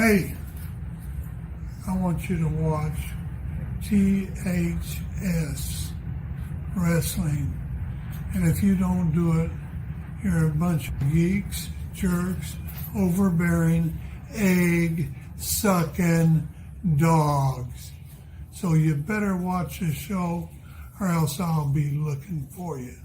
Hey, I want you to watch THS Wrestling. And if you don't do it, you're a bunch of geeks, jerks, overbearing, egg-sucking dogs. So you better watch the show or else I'll be looking for you.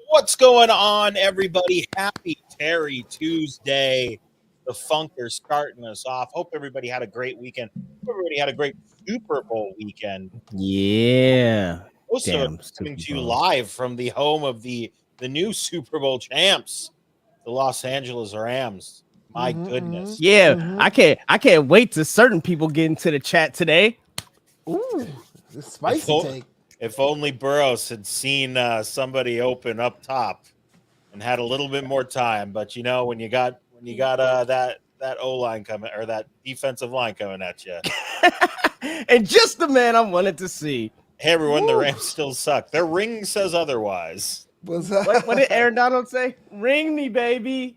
What's going on, everybody? Happy Terry Tuesday. The Funker starting us off. Hope everybody had a great weekend. Hope everybody had a great Super Bowl weekend. Yeah. Also coming to you live from the home of the new Super Bowl champs, the Los Angeles Rams. My goodness. Yeah, I can't wait till certain people get into the chat today. Ooh, the spicy take. If only Burroughs had seen somebody open up top and had a little bit more time. But you know, when you got that O-line coming, or that defensive line coming at you, and just the man I wanted to see. Hey everyone, the Rams still suck. Their ring says otherwise. What did Aaron Donald say? Ring me, baby.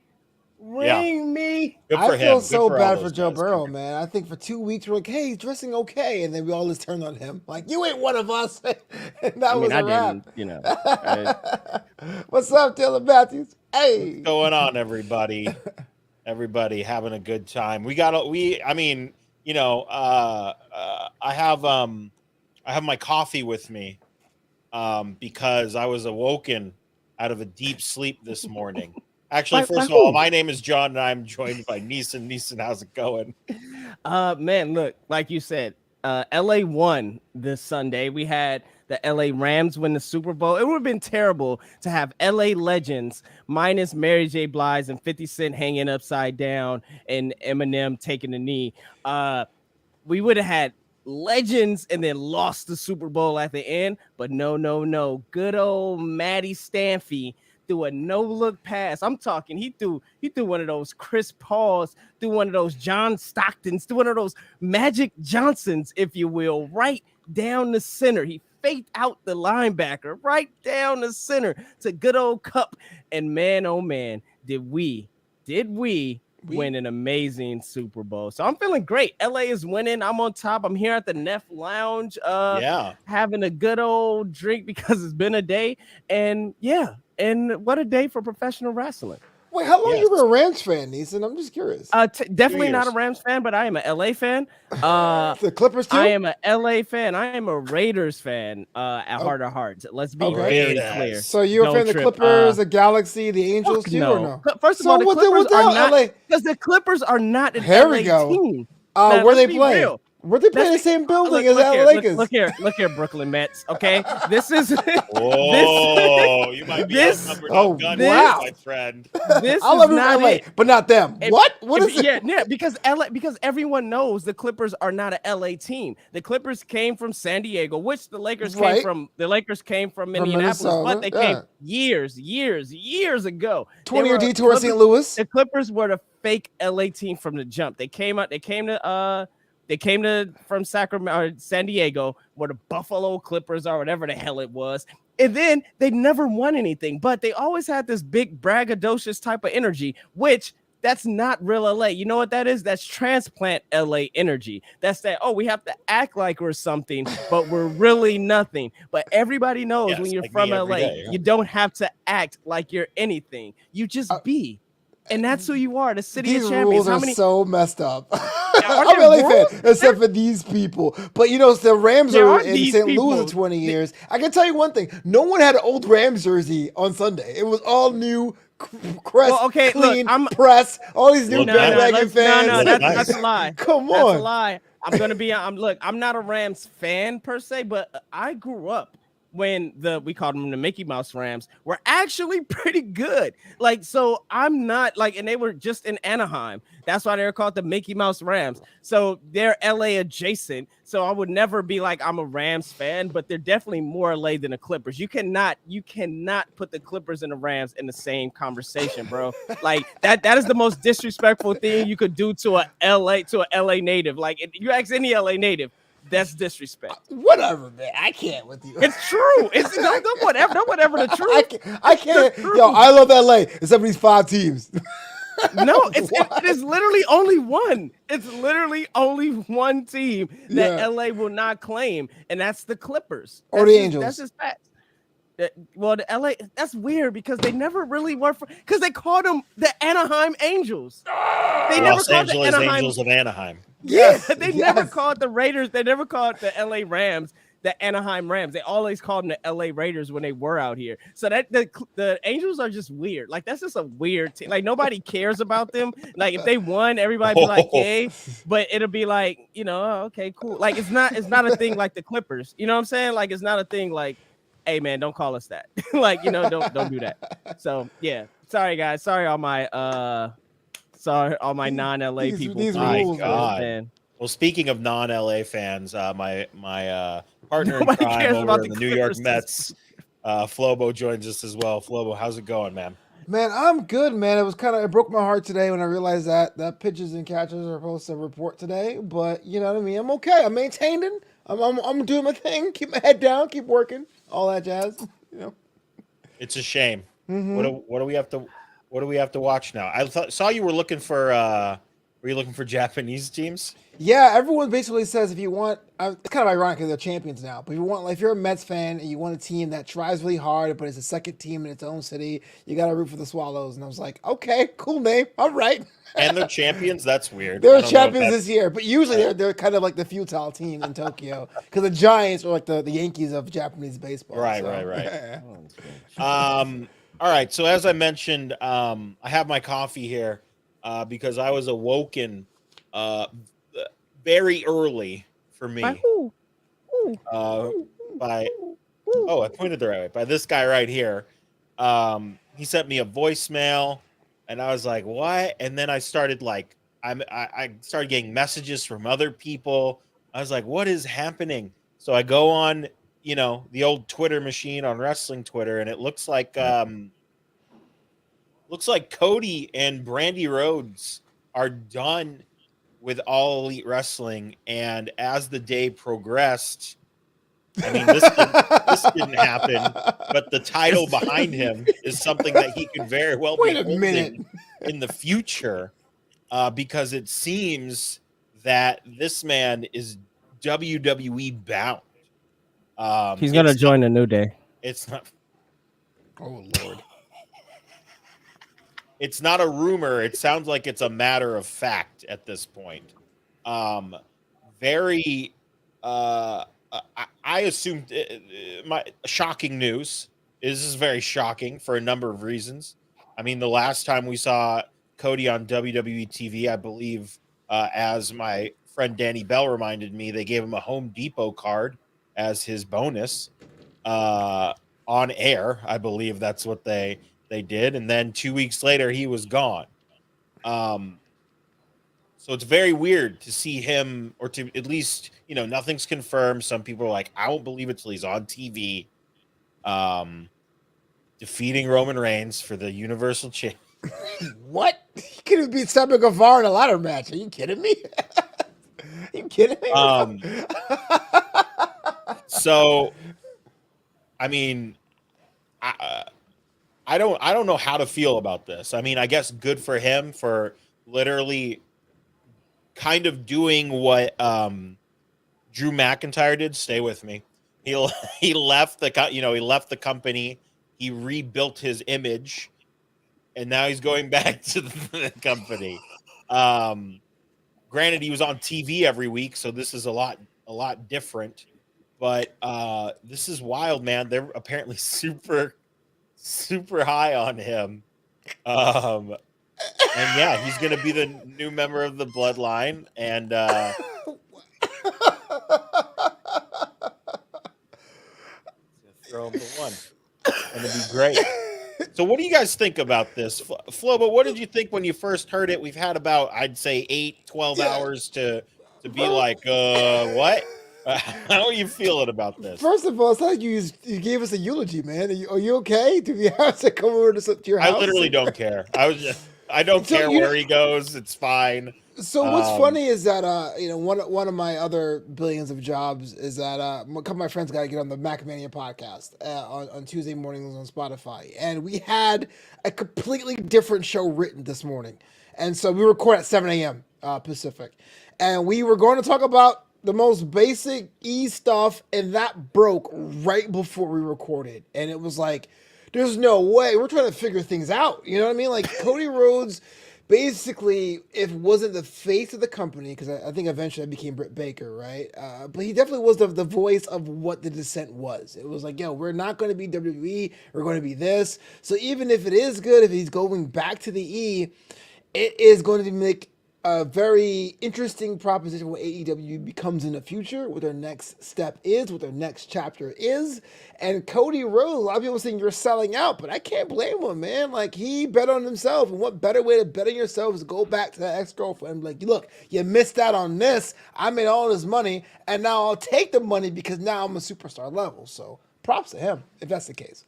Ring me. Good for I feel him. so Good bad for those Joe guys. Burrow, man. I think for 2 weeks we're like, hey, he's dressing okay, and then we all just turned on him like, you ain't one of us. And that was a wrap. What's up, Dylan Matthews? Hey, What's going on, everybody? Everybody having a good time. I have my coffee with me because I was awoken out of a deep sleep this morning. Actually, first of all, my name is John, and I'm joined by Neeson. Neeson, how's it going? Man, look, like you said, LA won this Sunday. We had the LA Rams win the Super Bowl. It would have been terrible to have LA legends minus Mary J. Blige and 50 Cent hanging upside down and Eminem taking the knee. We would have had legends and then lost the Super Bowl at the end. But no. Good old Matty Stanfy threw a no-look pass. I'm talking, he threw one of those Chris Pauls, threw one of those John Stocktons, threw one of those Magic Johnsons, if you will, right down the center. He faked out the linebacker right down the center to good old Cup. And man, oh man, did we win an amazing Super Bowl. So I'm feeling great. LA is winning. I'm on top. I'm here at the Neff Lounge, having a good old drink because it's been a day. And what a day for professional wrestling. wait, how long you were a Rams fan, Neeson? I'm just curious. Definitely not a Rams fan, but I am an LA fan. The Clippers too? I am an LA fan. I am a Raiders fan at heart of hearts. Let's be very clear. So you're a fan of the Clippers, the Galaxy, the Angels too, or no? First of all, the Clippers are not, because the Clippers are not an LA team. Where they play? Where they play in the same building as the Lakers? Look here, Brooklyn Mets. Okay, this is. Whoa, you might be outnumbered on gun, my friend. This I love not LA, but not them. What is it? Yeah, because everyone knows the Clippers are not an LA team. The Clippers came from San Diego, which the Lakers came from. The Lakers came from Indianapolis, but they came years ago. 20-year detour in St. Louis. The Clippers were the fake LA team from the jump. They came from Sacramento or San Diego, where the Buffalo Clippers are, whatever the hell it was. And then they never won anything, but they always had this big braggadocious type of energy, which that's not real LA. You know what that is? That's transplant LA energy. That's that, we have to act like we're something, but we're really nothing. But everybody knows when you're from LA, you don't have to act like you're anything. You just be. And that's who you are, the city of champions. These rules are so messed up. I'm a LA fan, except for these people. But, the Rams are in St. Louis in 20 years. I can tell you one thing. No one had an old Rams jersey on Sunday. It was all new, clean press. All these new bandwagon fans. No, that's a lie. Come on. That's a lie. I'm not a Rams fan per se, but I grew up when we called them the Mickey Mouse Rams were actually pretty good. So I'm not and they were just in Anaheim. That's why they're called the Mickey Mouse Rams. So they're LA adjacent. So I would never be I'm a Rams fan, but they're definitely more LA than the Clippers. You cannot put the Clippers and the Rams in the same conversation, bro. That is the most disrespectful thing you could do to a LA native. If you ask any LA native, That's disrespect. Whatever, man. I can't with you. It's true. It's no whatever. No whatever. The truth. I can't. Yo, I love LA. Except for these 5 teams. No, it is literally only one. It's literally only one team that LA will not claim, and that's the Clippers. Or the Angels. That's just fact. Well, the LA, that's weird because they never really were because they called them the Anaheim Angels. They never Los called Angeles the Anaheim Angels of Anaheim. They never called the Raiders. They never called the LA Rams the Anaheim Rams. They always called them the LA Raiders when they were out here. So that the Angels are just weird. Like that's just a weird team. Like nobody cares about them. Like if they won, everybody be like, "Hey," but it'll be like, okay, cool. Like it's not a thing like the Clippers. You know what I'm saying? Like it's not a thing like, hey man, don't call us that. Like, don't do that. So yeah. Sorry guys. Sorry all my non-LA people. My God. Man. Well, speaking of non-LA fans, my partner in crime over in the New York Mets, Flobo joins us as well. Flobo, how's it going, man? Man, I'm good, man. It broke my heart today when I realized that pitchers and catchers are supposed to report today. But you know what I mean? I'm okay. I'm maintaining. I'm doing my thing. Keep my head down. Keep working. All that jazz. It's a shame. Mm-hmm. What do we have to watch now? I saw you were looking for. Were you looking for Japanese teams? Yeah, everyone basically says if you want, it's kind of ironic because they're champions now. But if you're a Mets fan and you want a team that tries really hard, but it's a second team in its own city, you got to root for the Swallows. And I was like, okay, cool name, all right. And they're champions. That's weird. They're champions this year, but usually they're kind of like the futile team in Tokyo because the Giants are like the Yankees of Japanese baseball. Right. All right. So as I mentioned, I have my coffee here because I was awoken very early for me. I pointed the right way. By this guy right here. He sent me a voicemail, and I was like, "What?" And then I started I started getting messages from other people. I was like, "What is happening?" So I go on, the old Twitter machine on wrestling Twitter, and it looks like Cody and Brandi Rhodes are done with All Elite Wrestling, and as the day progressed, I mean, this didn't happen, but the title behind him is something that he could very well be holding in the future, because it seems that this man is WWE bound. He's gonna join a New Day. It's not. Oh Lord. It's not a rumor. It sounds like it's a matter of fact at this point. I assumed my shocking news. This is very shocking for a number of reasons. I mean, the last time we saw Cody on WWE TV, I believe, as my friend Danny Bell reminded me, they gave him a Home Depot card as his bonus on air. I believe that's what they did. And then 2 weeks later, he was gone. So it's very weird to see him, or to at least, nothing's confirmed. Some people are like, I won't believe it till he's on TV, defeating Roman Reigns for the Universal Championship. What? He could have beat Sammy Guevara in a ladder match. Are you kidding me? Are you kidding me? So, I mean, I don't know how to feel about this. I mean, I guess good for him for literally kind of doing what Drew McIntyre did. Stay with me. He left the company. He rebuilt his image, and now he's going back to the company. Granted, he was on TV every week, so this is a lot different. But this is wild, man. They're apparently super high on him. And yeah, he's going to be the new member of the Bloodline. And throw him the one. And it'll be great. So what do you guys think about this? Flo, but what did you think when you first heard it? We've had about, I'd say, 12 hours to be like, what? How are you feeling about this? First of all, it's like you gave us a eulogy, man. Are you okay? Do we have to come over to your house? I literally don't care. I don't care where he goes. It's fine. So what's funny is that one of my other billions of jobs is that a couple of my friends got to get on the Macmania podcast on Tuesday mornings on Spotify, and we had a completely different show written this morning, and so we record at 7 a.m. Pacific, and we were going to talk about the most basic stuff, and that broke right before we recorded, and it was like, there's no way we're trying to figure things out. You know what I mean? Like Cody Rhodes. Basically, if wasn't the face of the company, because I think eventually I became Britt Baker, right? But he definitely was the voice of what the dissent was. It was like, yo, we're not going to be WWE, we're going to be this. So even if it is good, if he's going back to the E, it is going to make a very interesting proposition what AEW becomes in the future, what their next step is, what their next chapter is. And Cody Rhodes, a lot of people saying you're selling out, but I can't blame him, man. Like, he bet on himself. And what better way to bet on yourself is go back to that ex-girlfriend and be like, look, you missed out on this. I made all this money, and now I'll take the money because now I'm a superstar level. So props to him, if that's the case.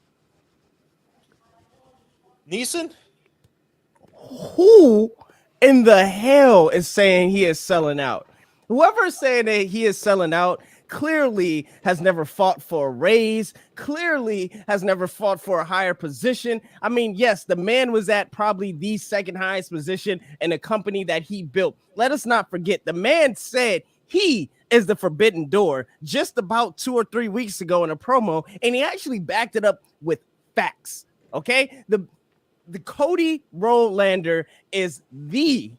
Neeson? Who in the hell is saying he is selling out? Whoever is saying that he is selling out clearly has never fought for a raise, clearly has never fought for a higher position. I mean, yes, the man was at probably the second highest position in a company that he built. Let us not forget, the man said he is the forbidden door just about 2 or 3 weeks ago in a promo, and he actually backed it up with facts. Okay, the Cody Rolander is the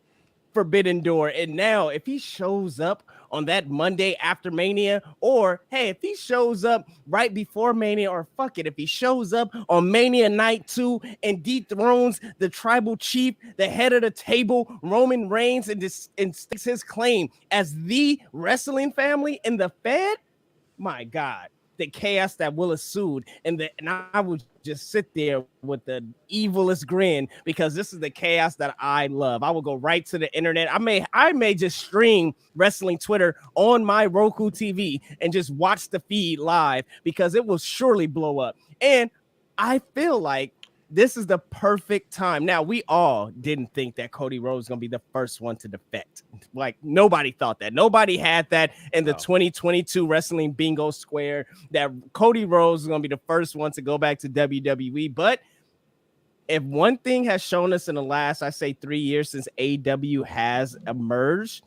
forbidden door. And now if he shows up on that Monday after Mania, or hey, if he shows up right before Mania, or fuck it, if he shows up on Mania Night 2 and dethrones the tribal chief, the head of the table, Roman Reigns, and sticks his claim as the wrestling family in the Fed, my God, the chaos that will ensue, and I would just sit there with the evilest grin, because this is the chaos that I love. I will go right to the internet. I may just stream wrestling Twitter on my Roku TV and just watch the feed live, because it will surely blow up. And I feel like this is the perfect time. Now, we all didn't think that Cody Rhodes was going to be the first one to defect. Like, nobody thought that. Nobody had that in the 2022 wrestling bingo square, that Cody Rhodes was going to be the first one to go back to WWE. But if one thing has shown us in the last, I say 3 years since AEW has emerged,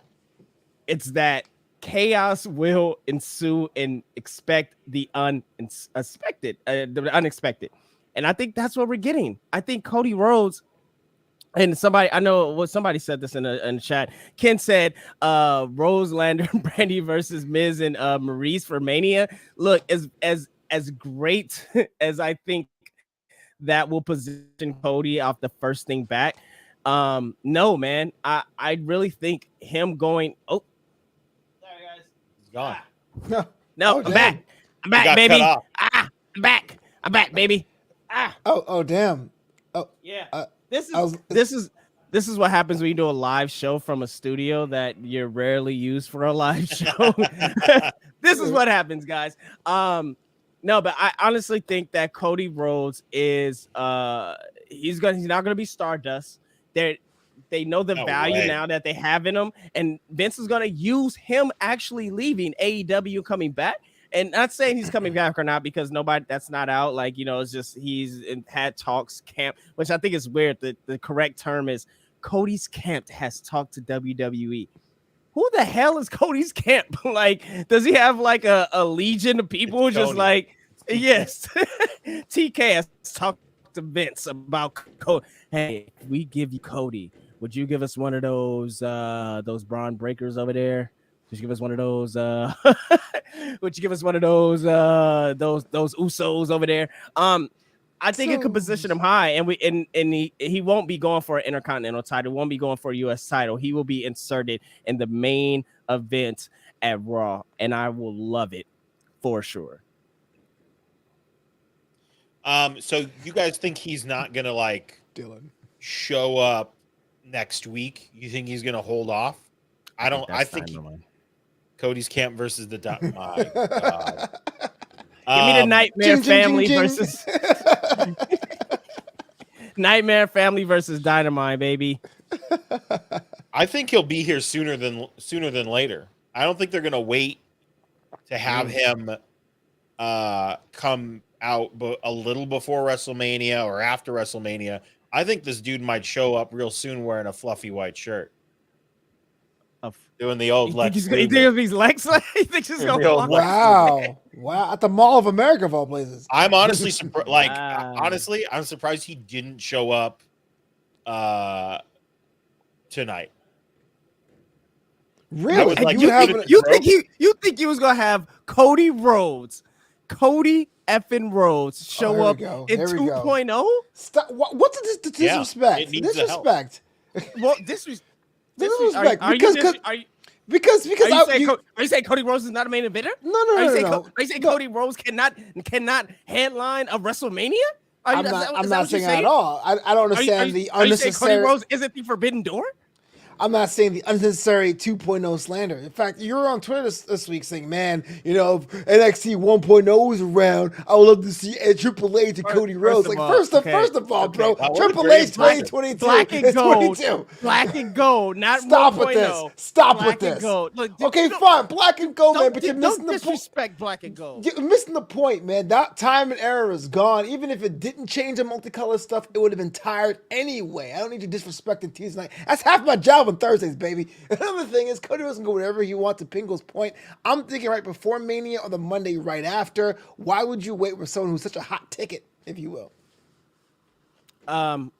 it's that chaos will ensue, and expect the unexpected. And I think that's what we're getting. I think Cody Rhodes, and somebody, I know what somebody said this in the chat. Ken said Rose, Lander, Brandi versus Miz and Maurice for Mania. Look, as great as I think that will position Cody off the first thing back. No, man. I really think him going, sorry guys. He's gone. No, I'm back. I'm back, baby. I'm back. I'm back, baby. Oh, damn. Oh, yeah. This is what happens when you do a live show from a studio that you're rarely used for a live show. This is what happens, guys. No, but I honestly think that Cody Rhodes is he's not gonna be Stardust. They know the value now that they have in him, and Vince is gonna use him actually leaving AEW, coming back. And not saying he's coming back or not, because that's not out. Like, it's just had talks camp, which I think is weird. The correct term is Cody's camp has talked to WWE. Who the hell is Cody's camp? Like, does he have like a legion of people? It's just Cody. Like, yes. TK has talked to Vince about Cody. Hey, if we give you Cody, would you give us one of those Braun Breakers over there? Would you give us one of those? Would you give us one of those Usos over there? I think it could position him high, and he won't be going for an Intercontinental title. Won't be going for a U.S. title. He will be inserted in the main event at Raw, and I will love it for sure. So you guys think he's not gonna show up next week? You think he's gonna hold off? I think Cody's camp versus the my God. Give me the Nightmare Family versus Nightmare Family versus Dynamite, baby. I think he'll be here sooner than later. I don't think they're gonna wait to have him come out a little before WrestleMania or after WrestleMania. I think this dude might show up real soon wearing a fluffy white shirt. Doing the old Lex. You think he's Lex? He thinks he's gonna walk. Wow! At the Mall of America, of all places. I'm honestly surprised. Honestly, I'm surprised he didn't show up tonight. Really? Like, you think he was gonna have Cody Rhodes, Cody effing Rhodes show up in 2.0? Stop! What's the disrespect? Disrespect. Well, disrespect. Because are you saying Cody Rhodes is not a main eventer? No. Are you saying Cody Rhodes cannot headline a WrestleMania? I'm not saying that at all. I don't understand the unnecessary. Are you saying Cody Rhodes isn't the forbidden door? I'm not saying the unnecessary 2.0 slander. In fact, you were on Twitter this week saying, man, if NXT 1.0 is around, I would love to see Triple H and Cody Rhodes. First of all, bro, Triple H 2022 Black and gold. 22. Black and gold, not Stop 1.0. with this. Stop with this. Look, okay, fine. Black and gold, man, but you're missing the point. Don't disrespect black and gold. You're missing the point, man. That time and era is gone. Even if it didn't change the multicolor stuff, it would have been tired anyway. I don't need to disrespect and tease tonight. That's half my job on Thursdays, baby. Another thing is Cody doesn't go wherever he wants. To Pingo's point, I'm thinking right before Mania or the Monday right after. Why would you wait for someone who's such a hot ticket, if you will?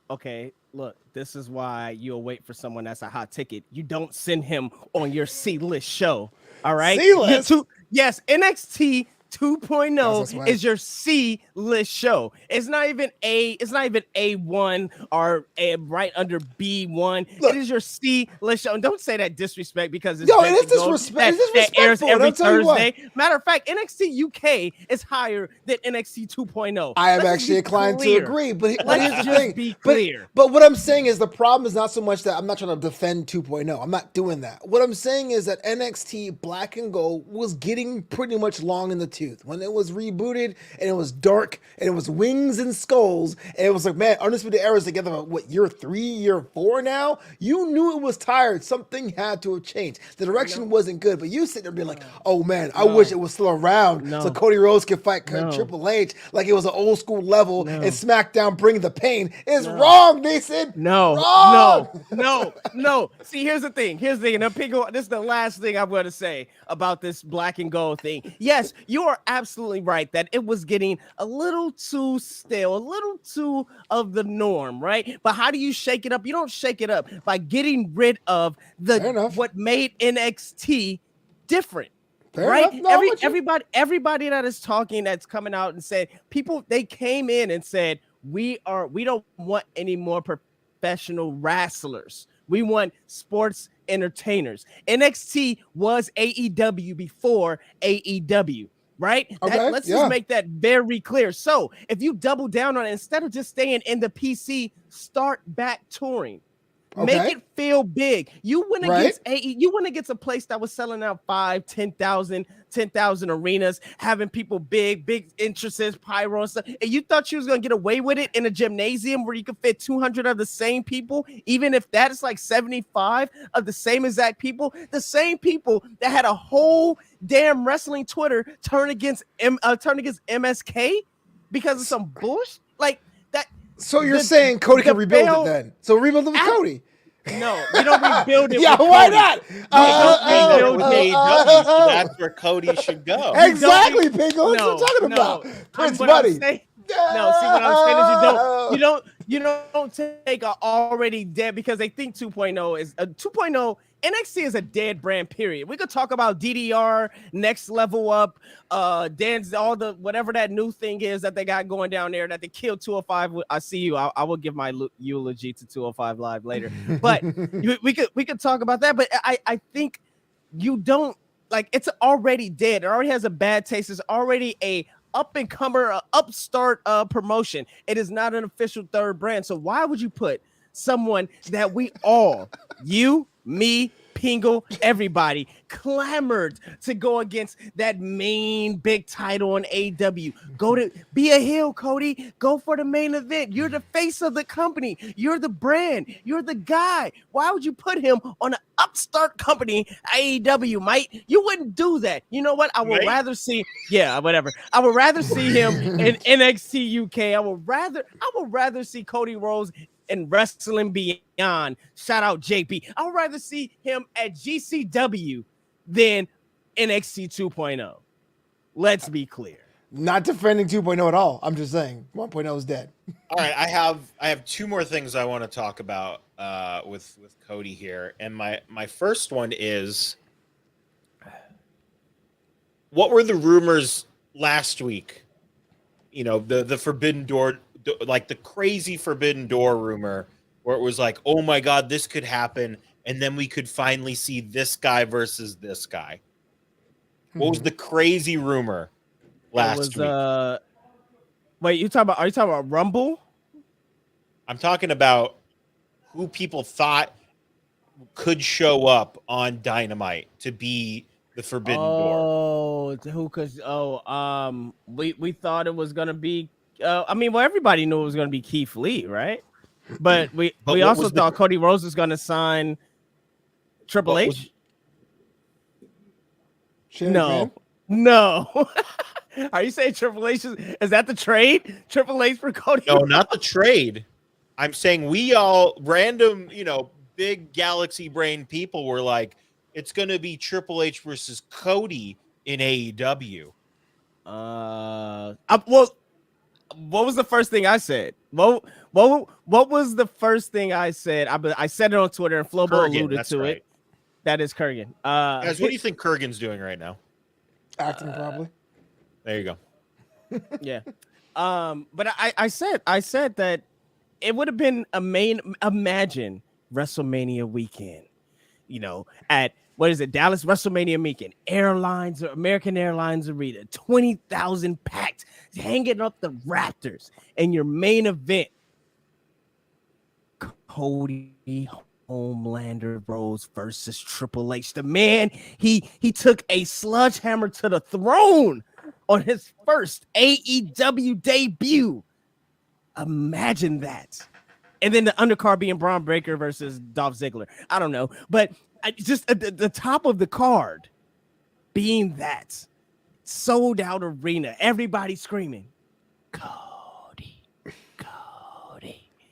Okay, look, this is why you'll wait for someone that's a hot ticket. You don't send him on your C-list show. All right? C-list? Yes, NXT 2.0 is your C-list show. It's not even A1 or right under B1. Look, it is your C-list show. And don't say that disrespect because it's it is disrespect. That airs every Thursday. Matter of fact, NXT UK is higher than NXT 2.0. I am actually inclined to agree, but here's the thing. Be clear. But what I'm saying is the problem is not so much that I'm not trying to defend 2.0. I'm not doing that. What I'm saying is that NXT Black and Gold was getting pretty much long in the tooth. When it was rebooted and it was dark and it was wings and skulls and it was like, man, Undisputed Era is together what, year 3, year 4 now? You knew it was tired. Something had to have changed. The direction wasn't good, but you sitting there being like, oh man, I wish it was still around so Cody Rhodes could fight Triple H like it was an old school level and SmackDown bring the pain. It's wrong, Mason. No. See, here's the thing. And this is the last thing I'm going to say about this Black and Gold thing. Yes, you are absolutely right that it was getting a little too stale, a little too of the norm, right? But how do you shake it up? You don't shake it up by getting rid of what made NXT different. Right? Everybody that is talking, that's coming out and said, they came in and said, we don't want any more professional wrestlers. We want sports entertainers. NXT was AEW before AEW. Right? Okay, let's just make that very clear. So if you double down on it, instead of just staying in the PC, start back touring. Okay. Make it feel big. You went against a place that was selling out 5,000, 10,000 arenas, having people big entrances, pyro and stuff. And you thought you was gonna get away with it in a gymnasium where you could fit 200 of the same people, even if that is like 75 of the same exact people, the same people that had a whole damn wrestling Twitter turn against MSK because of some bullshit like that. So you're saying Cody can rebuild it then? So rebuild it with Cody. No, we don't rebuild it. Yeah, why not? That's where Cody should go. Exactly, Pingo. That's what I'm talking about. Prince Buddy. No, see what I'm saying is you don't take a already dead because they think 2.0 is a 2.0. NXT is a dead brand, period. We could talk about DDR, Next Level Up, dance, all the whatever that new thing is that they got going down there that they killed 205. I see you. I will give my eulogy to 205 Live later. But we could talk about that. But I think you don't like it's already dead. It already has a bad taste. It's already a up-and-comer, upstart promotion. It is not an official third brand. So why would you put someone that we all, you, me, Pingle, everybody clamored to go against that main big title on AEW. Be a heel, Cody. Go for the main event. You're the face of the company. You're the brand. You're the guy. Why would you put him on an upstart company, AEW, mate? You wouldn't do that. You know what? I would rather see, whatever. I would rather see him in NXT UK. I would rather see Cody Rhodes and Wrestling Beyond. Shout out JP. I would rather see him at GCW than NXT 2.0. Let's be clear. Not defending 2.0 at all. I'm just saying 1.0 is dead. All right, I have two more things I want to talk about with Cody here, and my first one is, what were the rumors last week? You know, the Forbidden Door, like the crazy Forbidden Door rumor, where it was like, oh my God, this could happen, and then we could finally see this guy versus this guy. What was the crazy rumor last week? Wait, are you talking about Rumble? I'm talking about who people thought could show up on Dynamite to be the Forbidden Door. We thought it was gonna be. Everybody knew it was gonna be Keith Lee, right? But we also thought Cody Rhodes was gonna sign Triple H. No. Are you saying Triple H is that the trade? Triple H for Cody? No, not the trade. I'm saying we all random, big galaxy brain people were like, it's gonna be Triple H versus Cody in AEW. What was the first thing I said? What was the first thing I said? I said it on Twitter, and Flobo alluded to it. That is Kurgan. Guys, what do you think Kurgan's doing right now? Acting, probably. There you go. Yeah. But I said that it would have been imagine WrestleMania weekend, at Dallas WrestleMania weekend, American Airlines Arena, 20,000 packed, hanging up the Raptors, and your main event, Cody Homelander Rhodes versus Triple H. The man, he took a sledgehammer to the throne on his first AEW debut. Imagine that. And then the undercard being Braun Breaker versus Dolph Ziggler. I don't know. But just at the top of the card being that sold out arena, everybody screaming, Cody.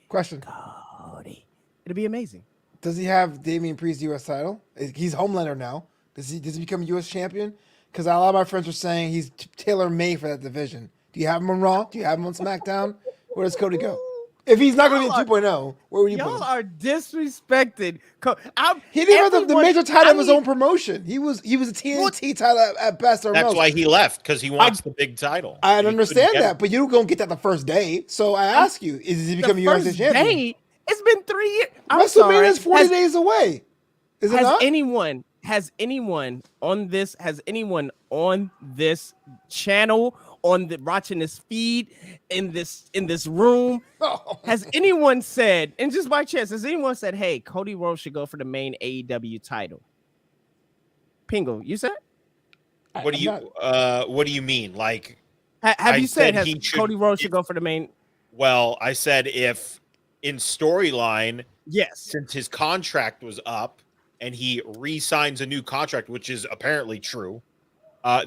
Question. Cody. It'll be amazing. Does he have Damian Priest's U.S. title? He's Homelander now. Does he become U.S. champion? Because a lot of my friends are saying he's tailor-made for that division. Do you have him on Raw? Do you have him on SmackDown? Where does Cody go? If he's not going to be 2.0, where would you put him? Y'all are disrespected. He didn't have the major title of his own promotion. He was a TNT title at best or most. That's why he left, because he wants the big title. I understand that, but you don't get that the first day. So I ask you, is he becoming U.S. champion? It's been 3 years. WrestleMania is 40 days away. Is it not? Has anyone on this channel, watching this feed, in this room, has anyone said, and just by chance, has anyone said, hey, Cody Rhodes should go for the main AEW title? Pingo, you said? What do you mean? Like, have you said Cody Rhodes should go for the main? Well, I said if in storyline, yes, since his contract was up and he re-signs a new contract, which is apparently true,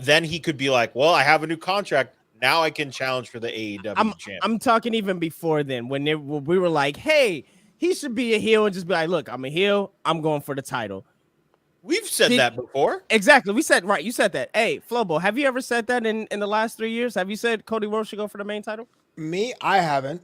then he could be like, well, I have a new contract. Now I can challenge for the AEW champion. I'm talking even before then, when we were like, hey, he should be a heel and just be like, look, I'm a heel. I'm going for the title. We've said that before. Exactly. You said that. Hey, Flobo, have you ever said that in the last 3 years? Have you said Cody Rhodes should go for the main title? Me? I haven't.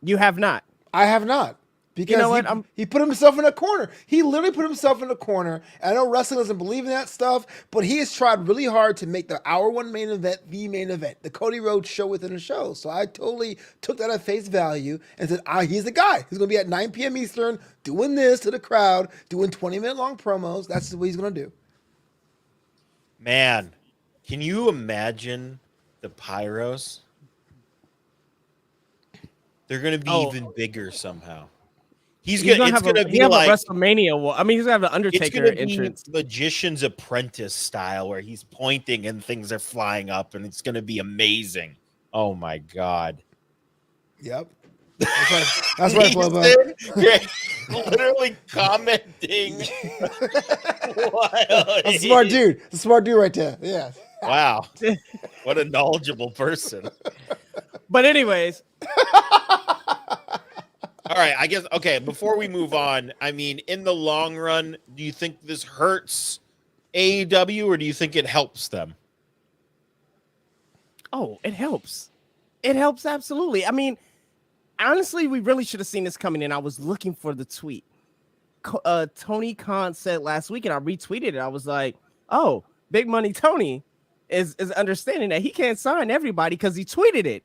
You have not. I have not. Because you know what? He put himself in a corner. He literally put himself in a corner. I know wrestling doesn't believe in that stuff, but he has tried really hard to make the hour one main event the main event, the Cody Rhodes show within a show. So I totally took that at face value and said, he's the guy. He's going to be at 9 p.m. Eastern doing this to the crowd, doing 20-minute long promos. That's what he's going to do. Man, can you imagine the pyros? They're going to be even bigger somehow. He's gonna have a WrestleMania. I mean, he's gonna have an Undertaker entrance. Magician's Apprentice style, where he's pointing and things are flying up, and it's gonna be amazing. Oh my god! Yep. That's right, Flobo. Literally commenting. A smart dude. A smart dude right there. Yeah. Wow. What a knowledgeable person. But anyways. All right, I guess, okay, before we move on, I mean, in the long run, do you think this hurts AEW or do you think it helps them? Oh, it helps. It helps absolutely. I mean, honestly, we really should have seen this coming in. I was looking for the tweet. Tony Khan said last week, and I retweeted it. I was like, oh, Big Money Tony is understanding that he can't sign everybody because he tweeted it.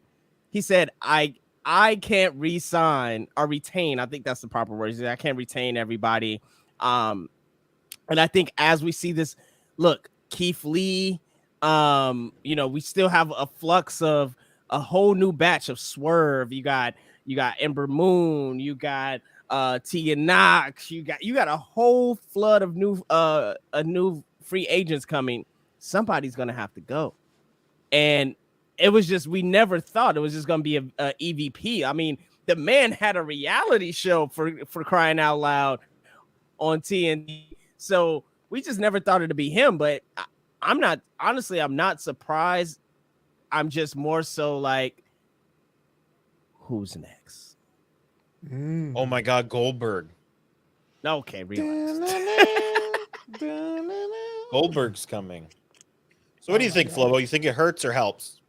He said, I can't re-sign or retain. I think that's the proper word. He said, I can't retain everybody. And I think as we see this, look, Keith Lee, we still have a flux of a whole new batch of Swerve. You got Ember Moon, you got Tegan Knox, you got a whole flood of new free agents coming. Somebody's gonna have to go. And it was just, we never thought it was just gonna be a EVP. I mean, the man had a reality show for crying out loud on TNT. So we just never thought it'd be him, but I'm not surprised. I'm just more so like, who's next? Oh my God, Goldberg. Okay, relax. Goldberg's coming. So what do you think, Flobo? You think it hurts or helps?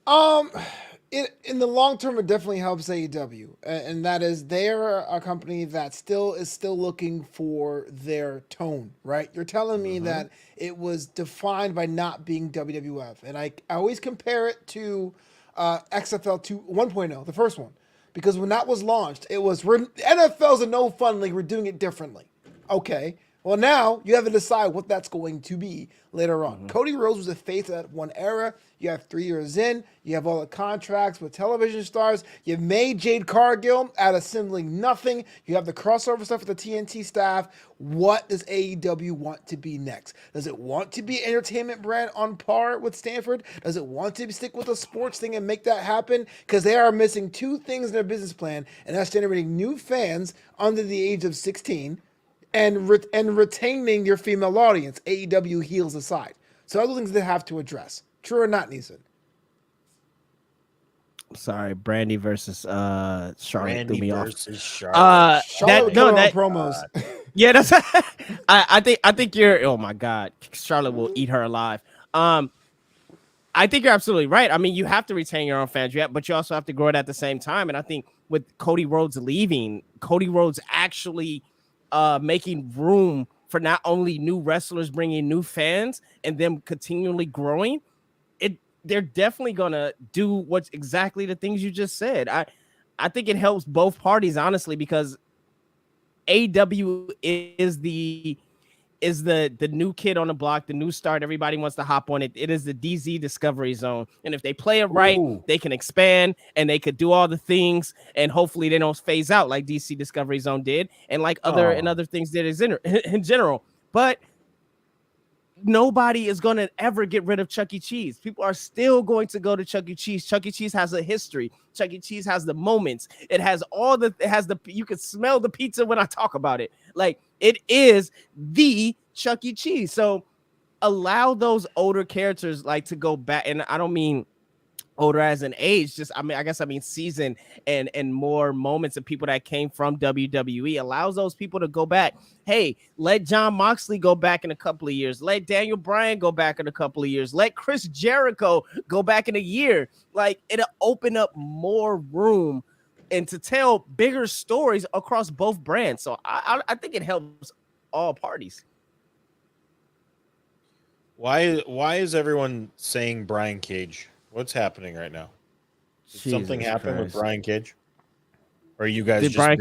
In the long term, it definitely helps AEW, and that is they're a company that is still looking for their tone, right? You're telling me that it was defined by not being WWF, and I always compare it to XFL 1.0, the first one, because when that was launched, it was NFL's a no fun league. We're doing it differently. Okay. Well, now you have to decide what that's going to be later on. Cody Rhodes was a face of that one era. You have 3 years in. You have all the contracts with television stars. You made Jade Cargill out of assembling nothing. You have the crossover stuff with the TNT staff. What does AEW want to be next? Does it want to be an entertainment brand on par with Stanford? Does it want to stick with the sports thing and make that happen? Because they are missing 2 things in their business plan, and that's generating new fans under the age of 16 and retaining your female audience, AEW heels aside. So other things they have to address. True or not, Neeson? Sorry, Brandy versus Charlotte threw me off. Charlotte promos. Yeah, that's. I think you're. Oh my God, Charlotte will eat her alive. I think you're absolutely right. I mean, you have to retain your own fans, but you also have to grow it at the same time. And I think with Cody Rhodes leaving, Cody Rhodes actually making room for not only new wrestlers bringing new fans and them continually growing, they're definitely gonna do what's exactly the things you just said. I think it helps both parties, honestly, because AEW is the new kid on the block, the new start. Everybody wants to hop on it. It is the DZ Discovery Zone, and if they play it right, they can expand and they could do all the things, and hopefully they don't phase out like DC Discovery Zone did, and like other things did in general. But nobody is going to ever get rid of Chuck E. Cheese. People are still going to go to Chuck E. Cheese. Chuck E. Cheese has a history. Chuck E. Cheese has the moments. It has you can smell the pizza when I talk about it. Like, it is the Chuck E. Cheese. So allow those older characters like to go back. And I don't mean older as an age, I guess I mean season and more moments of people that came from WWE. Allows those people to go back. Hey, let Jon Moxley go back in a couple of years. Let Daniel Bryan go back in a couple of years. Let Chris Jericho go back in a year. Like, it'll open up more room and to tell bigger stories across both brands. So I think it helps all parties. Why is everyone saying Brian Cage? What's happening right now? Did something happen with Brian Cage? Or are you guys are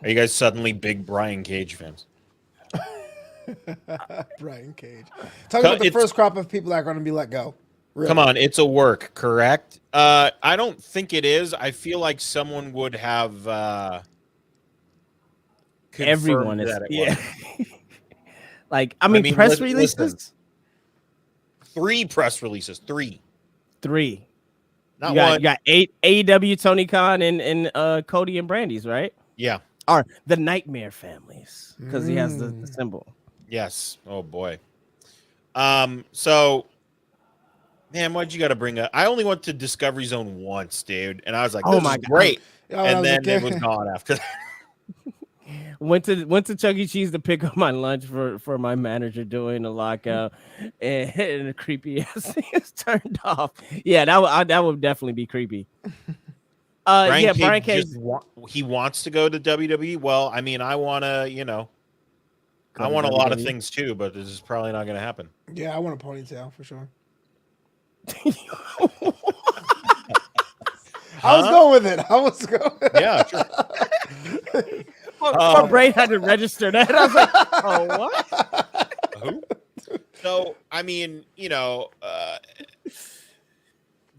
you guys suddenly big Brian Cage fans? Brian Cage. Talking about the first crop of people that are going to be let go. Really. Come on, it's a work, correct? I don't think it is. I feel like someone would have everyone confirmed is that it was. like, I mean, press releases. Listen, 3 press releases. 3. 3. Not you got, one. You got AEW, Tony Khan, and Cody and Brandy's, right? Yeah. Or the Nightmare families, because he has the symbol. Yes. Oh boy. So, man, why'd you got to bring up? I only went to Discovery Zone once, dude, and I was like, "This is great," and then it was gone after that. Went to Chuck E. Cheese to pick up my lunch for my manager doing a lockout, and the creepy ass thing is turned off. Yeah, that would definitely be creepy. Brian Brian Cage Cage, he wants to go to WWE. Well, I mean, I want to, I want a lot of things too, but this is probably not going to happen. Yeah, I want a ponytail for sure. I was going with it. Yeah, sure. My brain had to register that. I was like, oh, what? Who? So, I mean,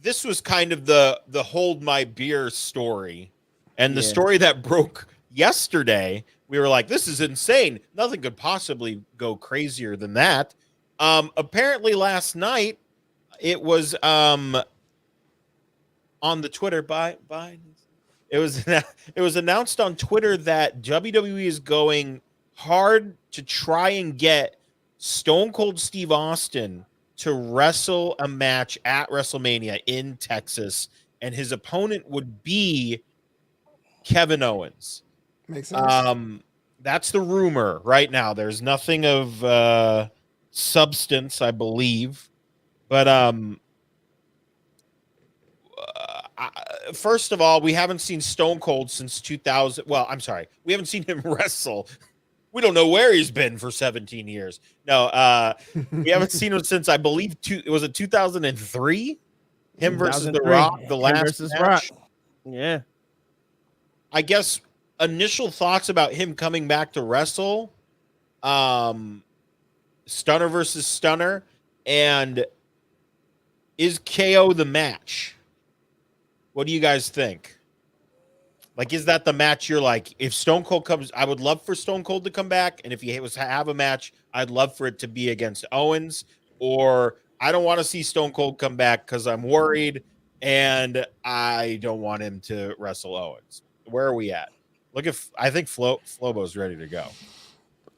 this was kind of the hold my beer story, and the story that broke yesterday. We were like, this is insane. Nothing could possibly go crazier than that. Apparently last night it was on the Twitter it was announced on Twitter that WWE is going hard to try and get Stone Cold Steve Austin to wrestle a match at WrestleMania in Texas, and his opponent would be Kevin Owens. Makes sense. That's the rumor right now. There's nothing of substance, I believe, but first of all, we haven't seen Stone Cold since 2000. Well, I'm sorry, we haven't seen him wrestle. We don't know where he's been for 17 years. No, we haven't seen him since, I believe, it was 2003. Him versus The Rock, the last match. Rock. Yeah. I guess initial thoughts about him coming back to wrestle, Stunner versus Stunner, and is KO the match? What do you guys think? Like, is that the match you're like, if Stone Cold comes, I would love for Stone Cold to come back, and if he was to have a match, I'd love for it to be against Owens, or I don't want to see Stone Cold come back because I'm worried, and I don't want him to wrestle Owens. Where are we at? I think Flobo's ready to go.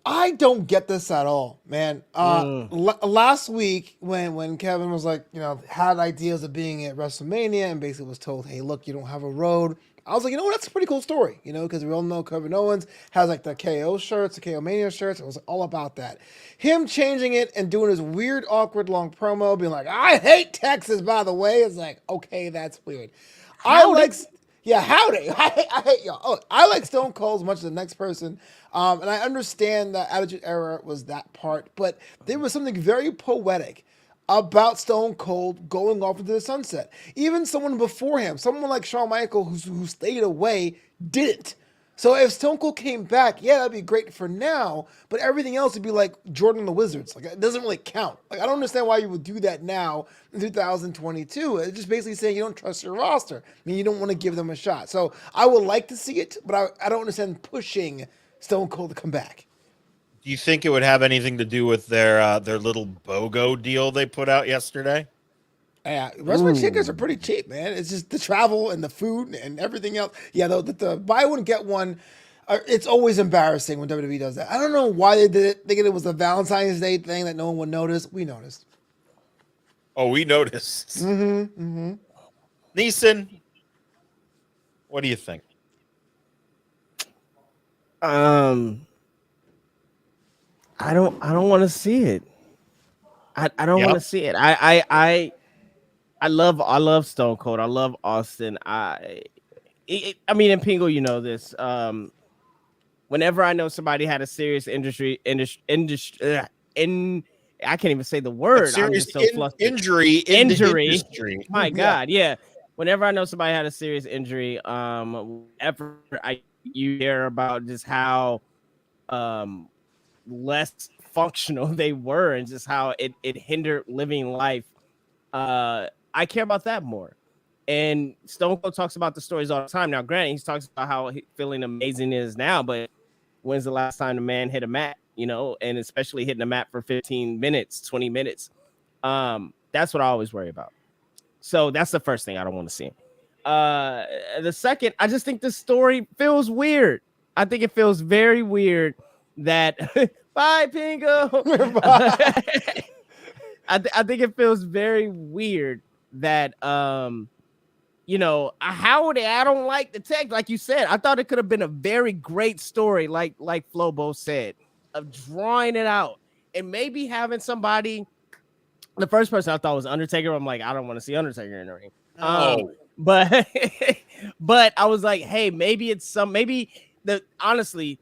I don't get this at all, man. Last week when Kevin was like, had ideas of being at WrestleMania and basically was told, hey, look, you don't have a road. I was like, that's a pretty cool story, because we all know Kevin Owens has like the KO shirts, the KO Mania shirts. It was all about that. Him changing it and doing his weird, awkward, long promo, being like, I hate Texas, by the way. It's like, okay, that's weird. Howdy. I hate y'all. Oh, I like Stone Cold as much as the next person. And I understand that Attitude Era was that part, but there was something very poetic about Stone Cold going off into the sunset. Even someone before him, someone like Shawn Michaels who stayed away, didn't. So if Stone Cold came back, that'd be great for now, but everything else would be like Jordan and the Wizards. Like, it doesn't really count. Like, I don't understand why you would do that now in 2022. It's just basically saying you don't trust your roster. I mean, you don't want to give them a shot. So I would like to see it, but I don't understand pushing Stone Cold to come back. Do you think it would have anything to do with their little BOGO deal they put out yesterday? Yeah, restaurant tickets are pretty cheap, man. It's just the travel and the food and everything else. Yeah, the buy one get one. It's always embarrassing when WWE does that. I don't know why they did it. Thinking it was a Valentine's Day thing that no one would notice. We noticed. Oh, we noticed. Neeson, what do you think? I don't want to see it. I don't want to see it. I love Stone Cold. I love Austin. I mean, in Pingo, you know this. Whenever I know somebody had a serious industry, I can't even say the word. I'm just so flustered. Injury. My God, yeah. Whenever I know somebody had a serious injury, whenever you hear about just how less functional they were and just how it hindered living life, I care about that more. And Stone Cold talks about the stories all the time. Now, granted, he talks about how feeling amazing is now, but when's the last time the man hit a mat, you know, and especially hitting a mat for 15 minutes, 20 minutes. That's what I always worry about. So that's the first thing I don't want to see. The second, I just think the story feels weird. I think it feels very weird that bye Pingo. I think it feels very weird that you know, how they I don't like the text, like you said. I thought it could have been a very great story, like Flobo said, of drawing it out and maybe having somebody. The first person I thought was Undertaker. I'm like, I don't want to see Undertaker in the ring. No. But but I was like, hey, maybe it's honestly,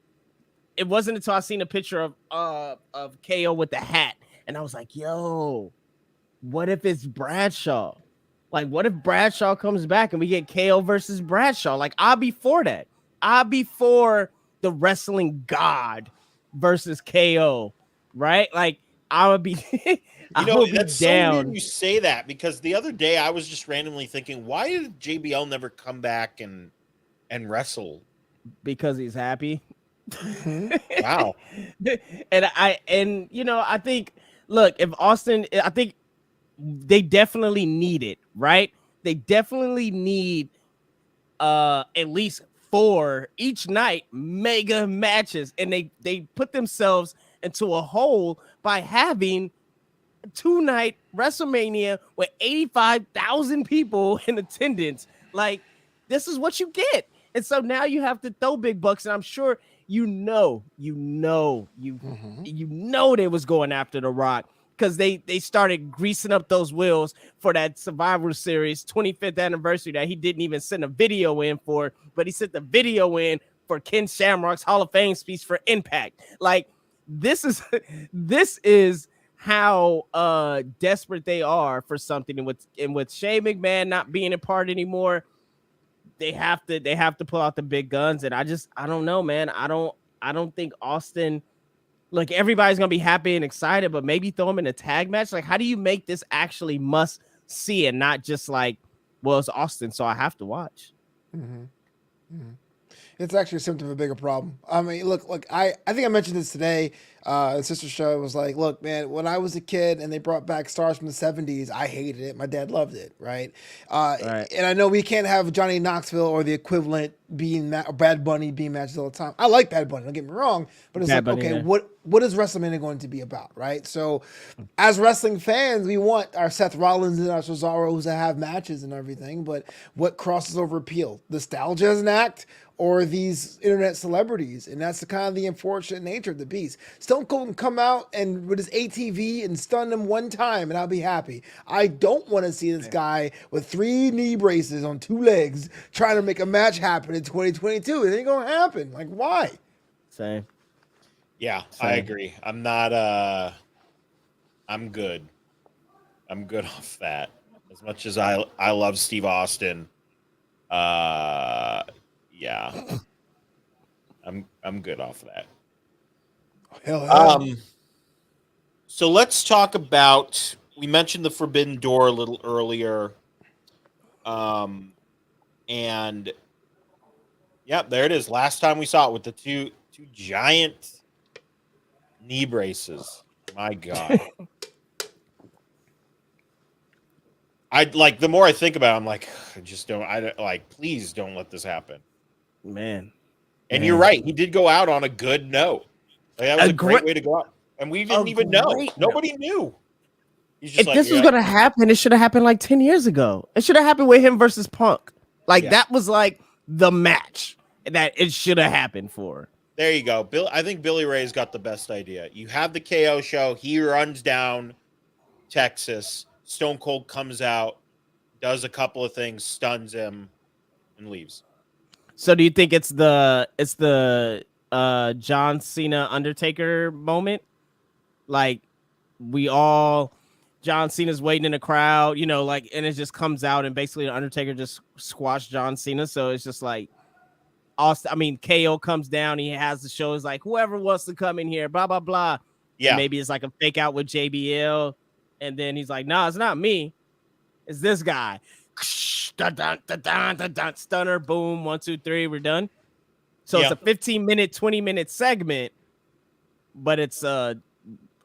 it wasn't until I seen a picture of KO with the hat, and I was like, yo, what if it's Bradshaw? Like, what if Bradshaw comes back and we get KO versus Bradshaw? Like, I'll be for that. I'll be for the wrestling god versus KO, right? Like, I would be You know, that's so weird you say that, because the other day I was just randomly thinking, why did JBL never come back and wrestle? Because he's happy. Wow. and you know, I think, look, if Austin, I think they definitely need it, right? They definitely need at least 4 each night mega matches, and they put themselves into a hole by having 2-night WrestleMania with 85,000 people in attendance. Like, this is what you get. And so now you have to throw big bucks, and I'm sure you know they was going after The Rock, because they started greasing up those wheels for that Survivor Series 25th anniversary that he didn't even send a video in for, but he sent the video in for Ken Shamrock's Hall of Fame speech for Impact. Like, this is how desperate they are for something, and with Shane McMahon not being a part anymore, they have to pull out the big guns. And I don't know, man. I don't think Austin, like, everybody's gonna be happy and excited, but maybe throw him in a tag match. Like, how do you make this actually must see and not just like, well, it's Austin, so I have to watch? It's actually a symptom of a bigger problem. I mean, look, I think I mentioned this today. The sister show was like, look, man, when I was a kid and they brought back stars from the 70s, I hated it. My dad loved it, right? And I know we can't have Johnny Knoxville or the equivalent being Bad Bunny being matches all the time. I like Bad Bunny, don't get me wrong, but it's Bad like, Bunny, okay, yeah. what is WrestleMania going to be about, right? So as wrestling fans, we want our Seth Rollins and our Cesaros to have matches and everything, but what crosses over appeal? Nostalgia as an act, or these internet celebrities? And that's the kind of the unfortunate nature of the beast. Stone Cold can come out and with his ATV and stun him one time and I'll be happy. I don't want to see this guy with 3 knee braces on 2 legs trying to make a match happen in 2022. It ain't gonna happen. Like, why? Same. Yeah, I agree. I'm not I'm good. I'm good off that. As much as I love Steve Austin, yeah, I'm good off of that. Hell yeah. So let's talk about. We mentioned the Forbidden Door a little earlier, and yeah, there it is. Last time we saw it with the two giant knee braces. My God. I like, the more I think about it, I'm like, please don't let this happen. Man. And you're right. He did go out on a good note. Like, that was a great way to go out. And we didn't even know. Nobody knew. He's just If this was going to happen, it should have happened like 10 years ago. It should have happened with him versus Punk. Like, that was like the match that it should have happened for. There you go. I think Billy Ray's got the best idea. You have the KO show. He runs down Texas. Stone Cold comes out, does a couple of things, stuns him, and leaves. So do you think it's the John Cena Undertaker moment? Like, John Cena's waiting in the crowd, you know, like, and it just comes out and basically the Undertaker just squashed John Cena. So it's just like KO comes down, he has the show, is like, whoever wants to come in here, blah, blah, blah. Yeah. And maybe it's like a fake out with JBL. And then he's like, "No, it's not me. It's this guy." Stunner, boom, 1, 2, 3, we're done. So it's a 15-minute, 20-minute segment, but it's a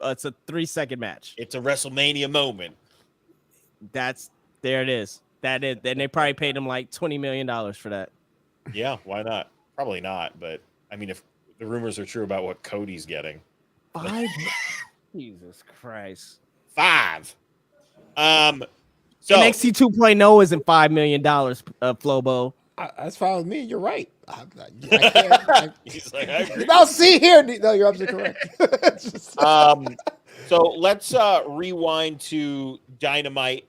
3-second match. It's a WrestleMania moment. There it is. That is. Then they probably paid him like $20 million for that. Yeah, why not? Probably not, but I mean, if the rumors are true about what Cody's getting. 5. Jesus Christ. 5. So NXT 2.0 isn't $5 million, Flobo. That's fine with me. You're right. I can't. He's like, I agree. Now see here. No, you're absolutely correct. So let's rewind to Dynamite.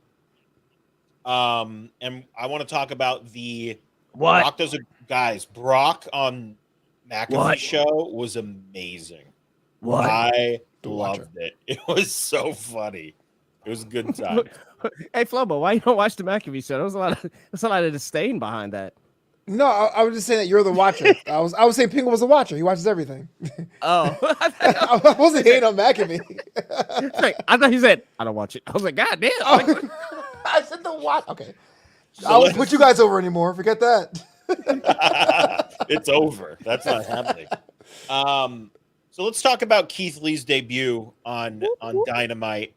And I want to talk about the what? Brock on McAfee's show was amazing. What? I loved it. It was so funny. It was a good time. Hey Flobo, why you don't watch the McAfee show? There's a lot of disdain behind that. No, I was just saying that you're the watcher. I was saying Pingle was a watcher. He watches everything. Oh, I wasn't hating on McAfee. I thought you said I don't watch it. I was like, God damn. I said the watch. Okay, I won't put you guys over anymore. Forget that. It's over. That's not happening. So let's talk about Keith Lee's debut on Dynamite.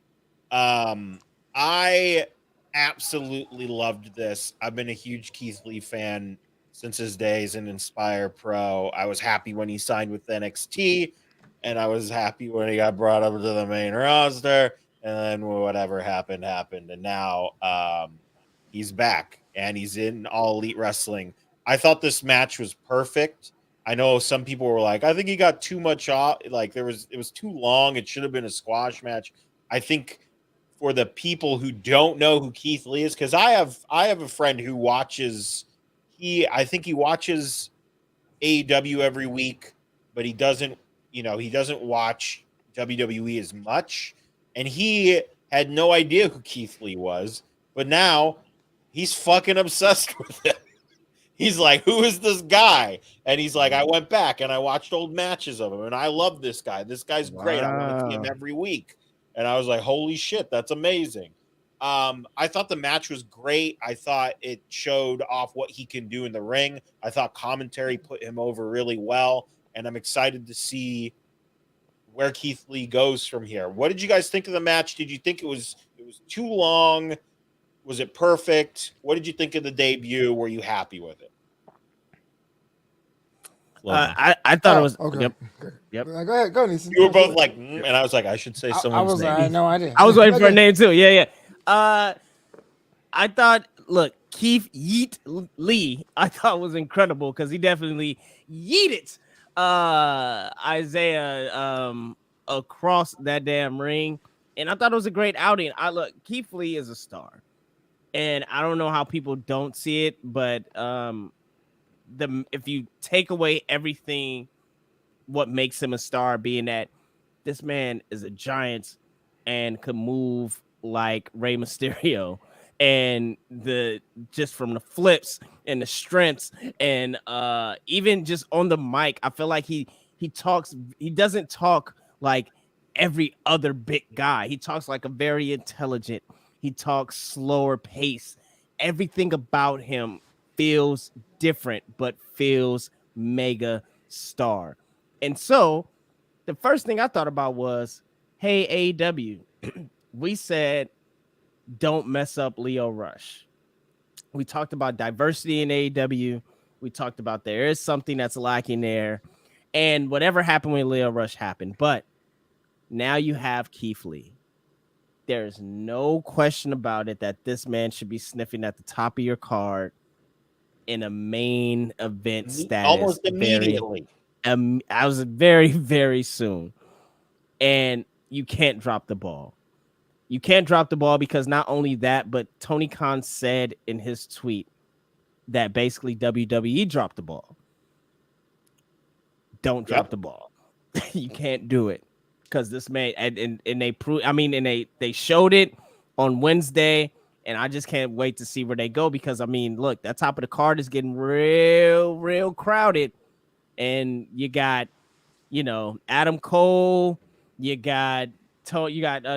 I absolutely loved this. I've been a huge Keith Lee fan since his days in Inspire Pro. I was happy when he signed with NXT, and I was happy when he got brought up to the main roster, and then whatever happened. And now he's back, and he's in All Elite Wrestling. I thought this match was perfect. I know some people were like, I think he got too much off. Like it was too long. It should have been a squash match. I think for the people who don't know who Keith Lee is, because I have a friend who watches. I think he watches AEW every week, but he doesn't watch WWE as much. And he had no idea who Keith Lee was, but now he's fucking obsessed with him. He's like, who is this guy? And he's like, I went back and I watched old matches of him, and I love this guy. This guy's great. I want to see him every week. And I was like, holy shit, that's amazing. I thought the match was great. I thought it showed off what he can do in the ring. I thought commentary put him over really well, and I'm excited to see where Keith Lee goes from here. What did you guys think of the match? Did you think it was too long? Was it perfect? What did you think of the debut? Were you happy with it? I thought it was okay. Yep. Go ahead, go Neeson. You were both like, and I was like, I should say someone's name. I had no idea. I was waiting for a name too. Yeah. I thought, look, Keith Yeet Lee, I thought was incredible because he definitely yeeted Isaiah across that damn ring, and I thought it was a great outing. Keith Lee is a star, and I don't know how people don't see it, but if you take away everything, what makes him a star, being that this man is a giant and could move like Rey Mysterio, and just from the flips and the strengths, and even just on the mic, I feel like he doesn't talk like every other big guy. He talks like a very intelligent. He talks slower pace. Everything about him feels different, but feels mega star. And so the first thing I thought about was, hey, AEW, we said don't mess up Lio Rush. We talked about diversity in AEW. We talked about there is something that's lacking there, and whatever happened with Lio Rush happened. But now you have Keith Lee. There's no question about it that this man should be sniffing at the top of your card in a main event status. Almost immediately. I was very, very soon. And you can't drop the ball. You can't drop the ball because not only that, but Tony Khan said in his tweet that basically WWE dropped the ball. Don't drop the ball. You can't do it. Because this man, and they proved, they showed it on Wednesday, and I just can't wait to see where they go because, look, that top of the card is getting real crowded. And you got, Adam Cole, you got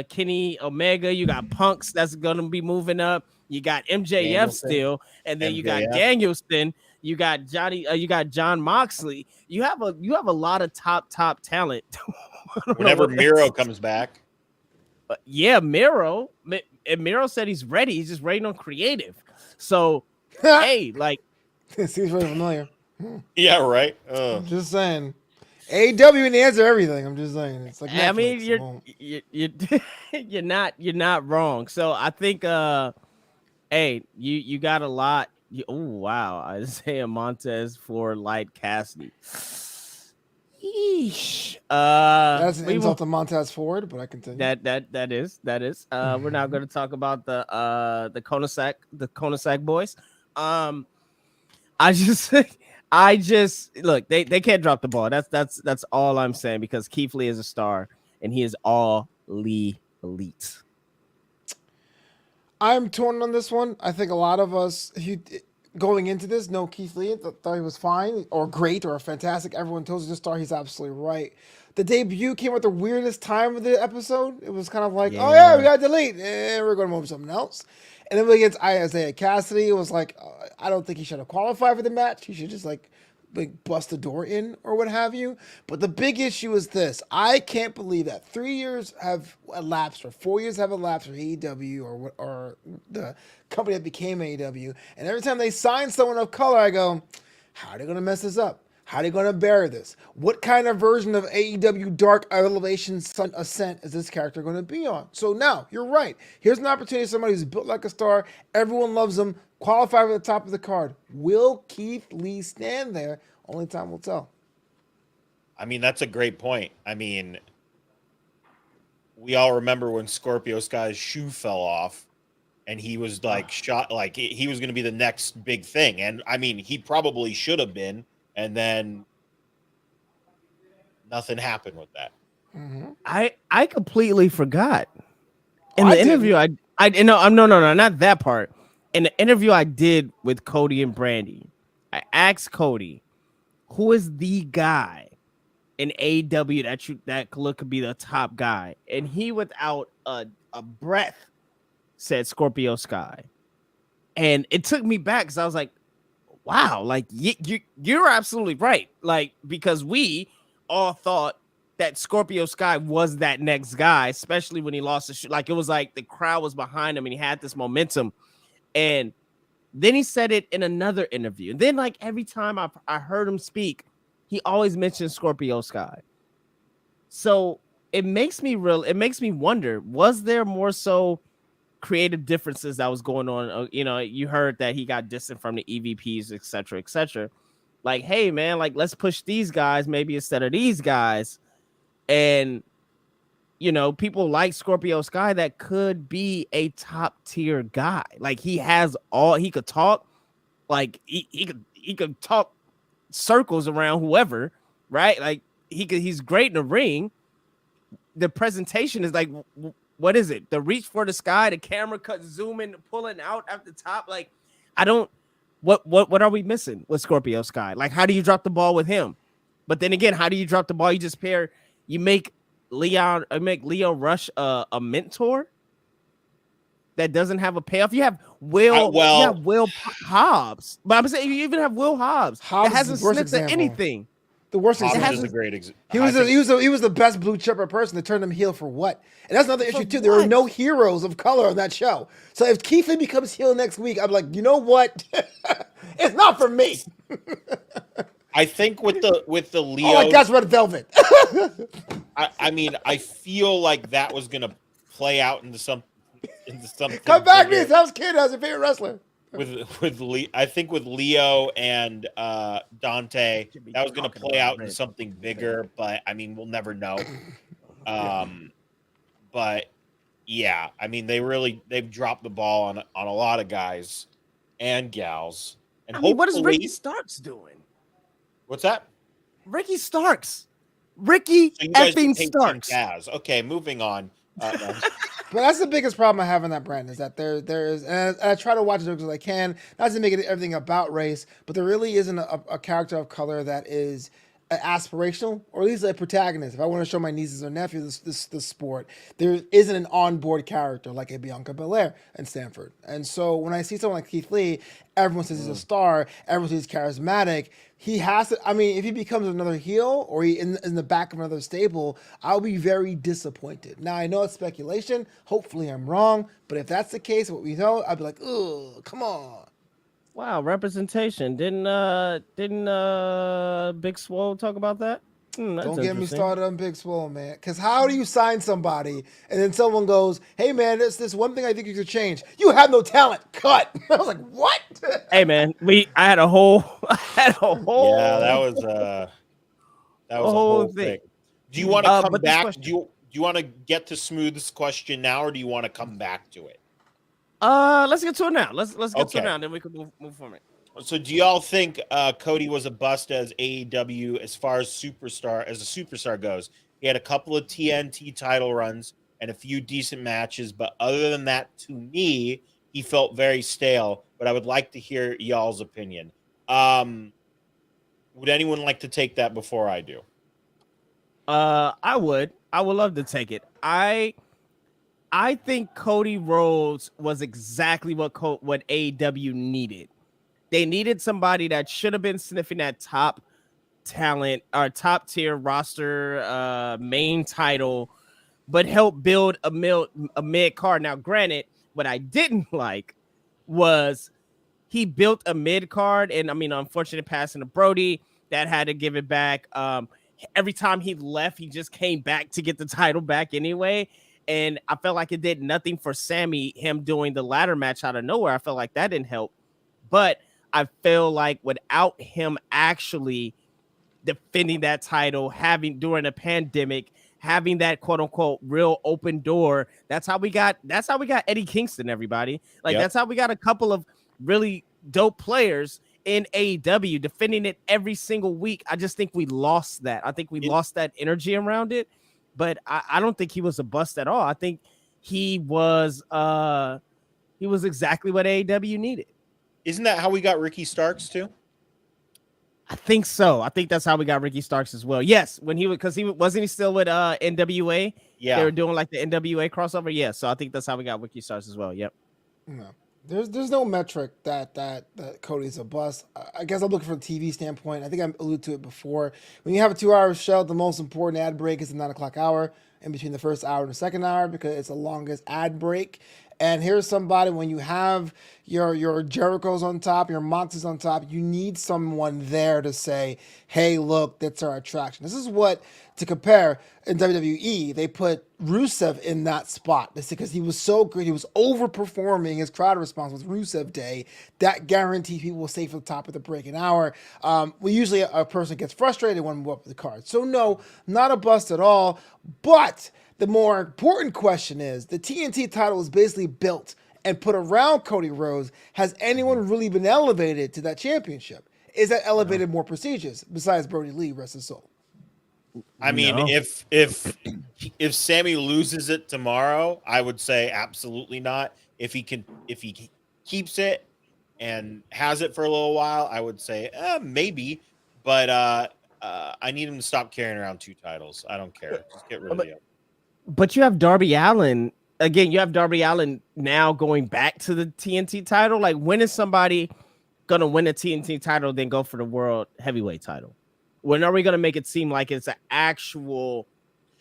Kenny Omega, you got Punks that's going to be moving up. You got MJF still, and then you got Danielson. You got Johnny. You got John Moxley. You have a lot of top talent. Whenever Miro comes back. Yeah, Miro. And Miro said he's ready. He's just waiting on creative. So, hey, like, seems very familiar. Yeah, right. I'm just saying. AEW and the answer everything. I'm just saying. It's like Netflix. I mean, you're not wrong. So I think, hey, you got a lot. Oh wow, Isaiah Montez for Light Cassidy. Yeesh. That's an insult to Montez Ford, but I continue. That is. We're now going to talk about the Konasak boys. I just look, they can't drop the ball. That's all I'm saying, because Keith Lee is a star and he is all elite. I'm torn on this one. I think a lot of us going into this know Keith Lee, thought he was fine or great or fantastic. Everyone tells you the star. He's absolutely right. The debut came at the weirdest time of the episode. It was kind of like, oh yeah, we got to delete. We're going to move something else. And then against Isaiah Cassidy, it was like, I don't think he should have qualified for the match. He should just like bust the door in or what have you. But the big issue is this. I can't believe that 3 years have elapsed or 4 years have elapsed for AEW or the company that became AEW. And every time they sign someone of color, I go, how are they going to mess this up? How are they going to bear this? What kind of version of AEW Dark Elevation Ascent is this character going to be on? So now, you're right. Here's an opportunity for somebody who's built like a star. Everyone loves him. Qualify for the top of the card. Will Keith Lee stand there? Only time will tell. I mean, that's a great point. I mean, we all remember when Scorpio Sky's shoe fell off and he was like shot, like he was going to be the next big thing. And I mean, he probably should have been. And then nothing happened with that. Mm-hmm. I completely forgot. In the interview, no, not that part. In the interview I did with Cody and Brandy, I asked Cody, who is the guy in AEW that could be the top guy? And he, without a breath, said Scorpio Sky. And it took me back because I was like, wow, like you're absolutely right. Like, because we all thought that Scorpio Sky was that next guy, especially when he lost the shoe. Like, it was like the crowd was behind him and he had this momentum. And then he said it in another interview. And then, like, every time I heard him speak, he always mentioned Scorpio Sky. So it makes me wonder, was there more so creative differences that was going on? You know, you heard that he got distant from the EVPs, etc., etc. Like, hey man, like, let's push these guys maybe instead of these guys. And you know, people like Scorpio Sky that could be a top tier guy. Like, he could talk, like he could talk circles around whoever, right? Like, he's great in the ring. The presentation is like, what is it? The reach for the sky, the camera cut, zooming, pulling out at the top. Like, what are we missing with Scorpio Sky? Like, how do you drop the ball with him? But then again, how do you drop the ball? You make Leo Rush a mentor that doesn't have a payoff. You have Will Hobbs, but I'm saying you even have Will Hobbs that hasn't sniffed at anything. The worst example is a great example. He was the best blue chipper person to turn him heel for what? And that's another issue too. There were no heroes of color on that show. So if Keith Lee becomes heel next week, I'm like, you know what? It's not for me. I think with the Leo, oh my gosh, Red Velvet. I mean, I feel like that was gonna play out into something. Come back, me. That was Kid as a favorite wrestler. I think with Leo and Dante, that was gonna play out into something bigger. But I mean, we'll never know. But yeah, I mean, they've dropped the ball on a lot of guys and gals. And I mean, what is Ricky Starks doing? What's that? Ricky Starks. Ricky effing Starks. Okay, moving on. No. But that's the biggest problem I have in that brand, is that there is, and I try to watch it as I can, not to make it everything about race, but there really isn't a character of color that is aspirational, or at least a protagonist. If I want to show my nieces or nephews this sport, there isn't an onboard character like a Bianca Belair in Stanford. And so when I see someone like Keith Lee, everyone says he's a star, everyone says he's charismatic. He has to. I mean, if he becomes another heel or he in the back of another stable, I'll be very disappointed. Now I know it's speculation. Hopefully I'm wrong, but if that's the case, what we know, I'd be like, oh, come on. Wow, representation. Didn't Big Swole talk about that? Don't get me started on Big Swole, man. Because how do you sign somebody and then someone goes, "Hey, man, this one thing I think you could change. You have no talent. Cut." I was like, "What?" Hey, man, I had a whole. Yeah, that was a whole thing. Do you want to come back? Do you want to get to Smooth's question now, or do you want to come back to it? Let's get to it now. Let's get to it now, then we can move from it. So, do y'all think Cody was a bust as AEW as far as a superstar goes? He had a couple of TNT title runs and a few decent matches, but other than that, to me, he felt very stale. But I would like to hear y'all's opinion. Would anyone like to take that before I do? I would love to take it. I think Cody Rhodes was exactly what AEW needed. They needed somebody that should have been sniffing that top talent or top tier roster main title, but help build a mid card. Now, granted, what I didn't like was he built a mid card, and I mean, unfortunate passing to Brody that had to give it back. Every time he left, he just came back to get the title back anyway. And I felt like it did nothing for Sammy, him doing the ladder match out of nowhere. I felt like that didn't help. But I feel like without him actually defending that title, during a pandemic, having that quote unquote real open door, that's how we got Eddie Kingston, everybody. Like, That's how we got a couple of really dope players in AEW defending it every single week. I just think we lost that. I think we lost that energy around it. But I don't think he was a bust at all. I think he was exactly what AEW needed. Isn't that how we got Ricky Starks too? I think so. I think that's how we got Ricky Starks as well. Yes, when wasn't he still with NWA? Yeah, they were doing like the NWA crossover. Yeah, so I think that's how we got Ricky Starks as well. Yep. No. There's no metric that Cody's a bust. I guess I'm looking from a TV standpoint. I think I alluded to it before. When you have a 2-hour show, the most important ad break is the 9 o'clock hour in between the first hour and the second hour because it's the longest ad break. And here's somebody, when you have your Jerichos on top, your Moxes on top, you need someone there to say, hey, look, that's our attraction. This is what, to compare, in WWE, they put Rusev in that spot. That's because he was so good. He was overperforming his crowd response with Rusev Day. That guarantees people will stay for the top of the breaking hour. Usually a person gets frustrated when we move up the card. So no, not a bust at all. But the more important question is, the TNT title was basically built and put around Cody Rhodes. Has anyone really been elevated to that championship? Is that elevated more prestigious besides Brody Lee, rest his soul? I mean, if Sammy loses it tomorrow, I would say absolutely not. If he keeps it and has it for a little while, I would say maybe. But I need him to stop carrying around 2 titles. I don't care. Just get rid of him. But you have Darby Allin. Again, you have Darby Allin now going back to the TNT title. Like, when is somebody going to win a TNT title then go for the world heavyweight title? When are we going to make it seem like it's an actual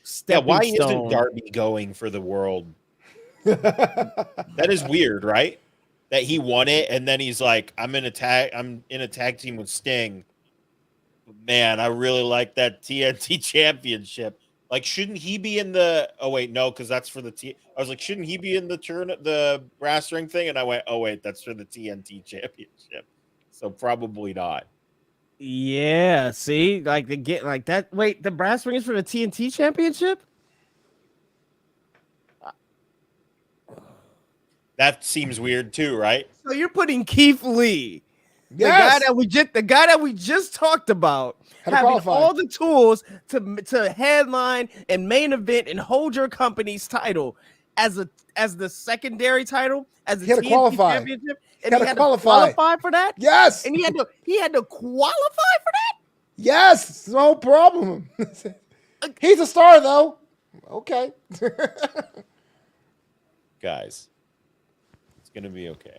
stepping why stone? Isn't Darby going for the world? That is weird, right? That he won it and then he's like, I'm in a tag team with Sting. Man, I really like that TNT championship. Like, shouldn't he be in the? Oh wait, no, because that's for the I was like, shouldn't he be in the brass ring thing? And I went, oh wait, that's for the TNT championship. So probably not. Yeah, see, like they get like that. Wait, the brass ring is for the TNT championship? That seems weird too, right? So you're putting Keith Lee, Yes. the guy that we just talked about, having all the tools to headline and main event and hold your company's title as the secondary title, as a TNT championship, and he had to qualify for that. Yes, and he had to qualify for that. Yes, no problem. He's a star, though. Okay. Guys, it's gonna be okay.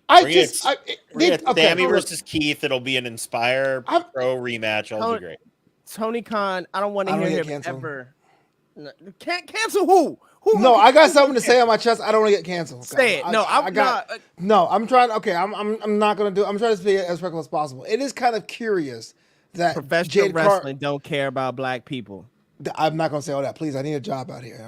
Okay. Sammy versus Keith. It'll be an Inspire Pro rematch. It'll be great. Tony Khan, I don't want to I don't hear wanna him get canceled. ever. No, can't cancel who? No, I got something to say on my chest. I don't want to get canceled. Say it. No, I'm not. No, I'm trying. Okay, I'm not gonna do. I'm trying to be as respectful as possible. It is kind of curious that Professional wrestling don't care about black people. I'm not gonna say all that. Please, I need a job out here.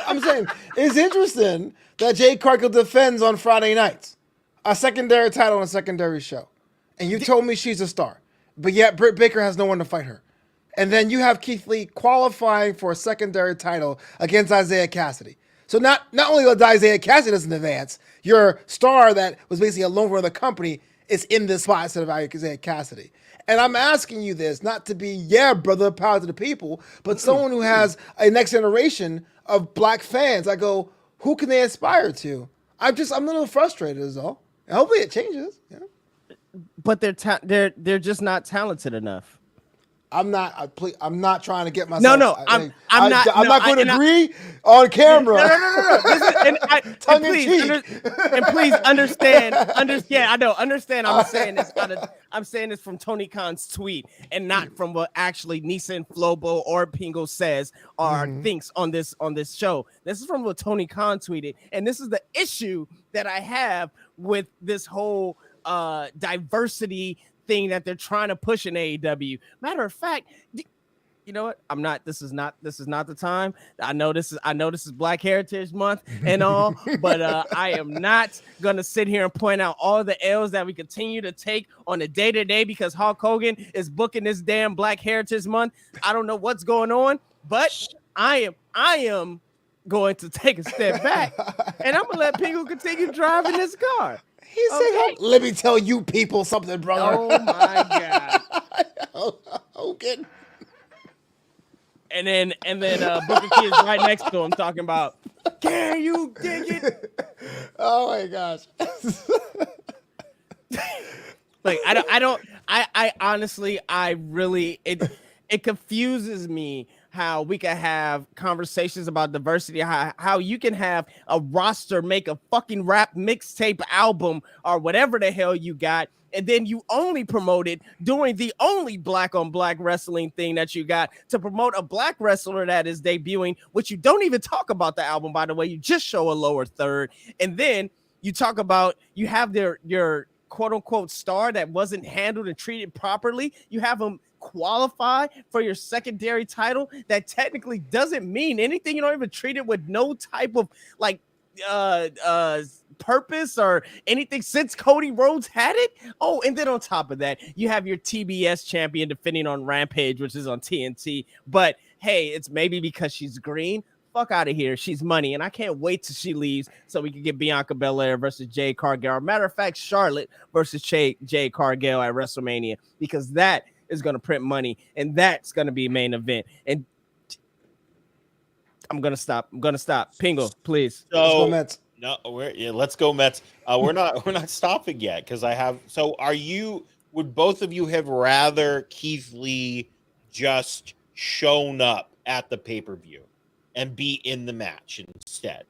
I'm saying it's interesting that Jade Cargill defends on Friday nights a secondary title on a secondary show, and you told me she's a star, but yet Britt Baker has no one to fight her. And then you have Keith Lee qualifying for a secondary title against Isaiah Cassidy. So not only does Isaiah Cassidy doesn't advance, your star that was basically a loan for the company is in this spot instead of Isaiah Cassidy. And I'm asking you this, not to be, brother, power to the people, but someone who has a next generation of black fans. I go, who can they aspire to? I'm a little frustrated is all. And hopefully it changes. Yeah. But they're just not talented enough. I'm not trying to get myself. No, I'm not going to agree on camera. No. And please understand. Yeah, I know. Understand. I'm saying this from Tony Khan's tweet and not from what actually Nissan Flobo or Pingo says or thinks on this show. This is from what Tony Khan tweeted, and this is the issue that I have with this whole diversity thing that they're trying to push in AEW. Matter of fact, you know what? This is not the time. I know this is Black Heritage Month and all, but I am not gonna sit here and point out all the L's that we continue to take on a day-to-day because Hulk Hogan is booking this damn Black Heritage Month. I don't know what's going on, but I am going to take a step back and I'm gonna let Pingo continue driving this car. He said, "Let me tell you people something, brother." Oh my god! Hogan. And then Booker T is right next to him talking about, "Can you dig it?" Oh my gosh! Like I honestly, it confuses me how we can have conversations about diversity, how you can have a roster make a fucking rap mixtape album or whatever the hell you got, and then you only promote it doing the only black on black wrestling thing that you got to promote a black wrestler that is debuting, which you don't even talk about the album, by the way. You just show a lower third, and then you talk about you have your quote unquote star that wasn't handled and treated properly. You have them qualify for your secondary title that technically doesn't mean anything. You don't even treat it with no type of like purpose or anything since Cody Rhodes had it. Oh, and then on top of that, you have your TBS champion defending on Rampage, which is on TNT. But hey, it's maybe because she's green. Fuck out of here. She's money. And I can't wait till she leaves so we can get Bianca Belair versus Jade Cargill. Matter of fact, Charlotte versus Jade Cargill at WrestleMania, because that is going to print money, and that's going to be main event. And I'm going to stop. Pingo, please. So, let's go Mets. No, let's go Mets. We're not stopping yet because would both of you have rather Keith Lee just shown up at the pay-per-view and be in the match instead?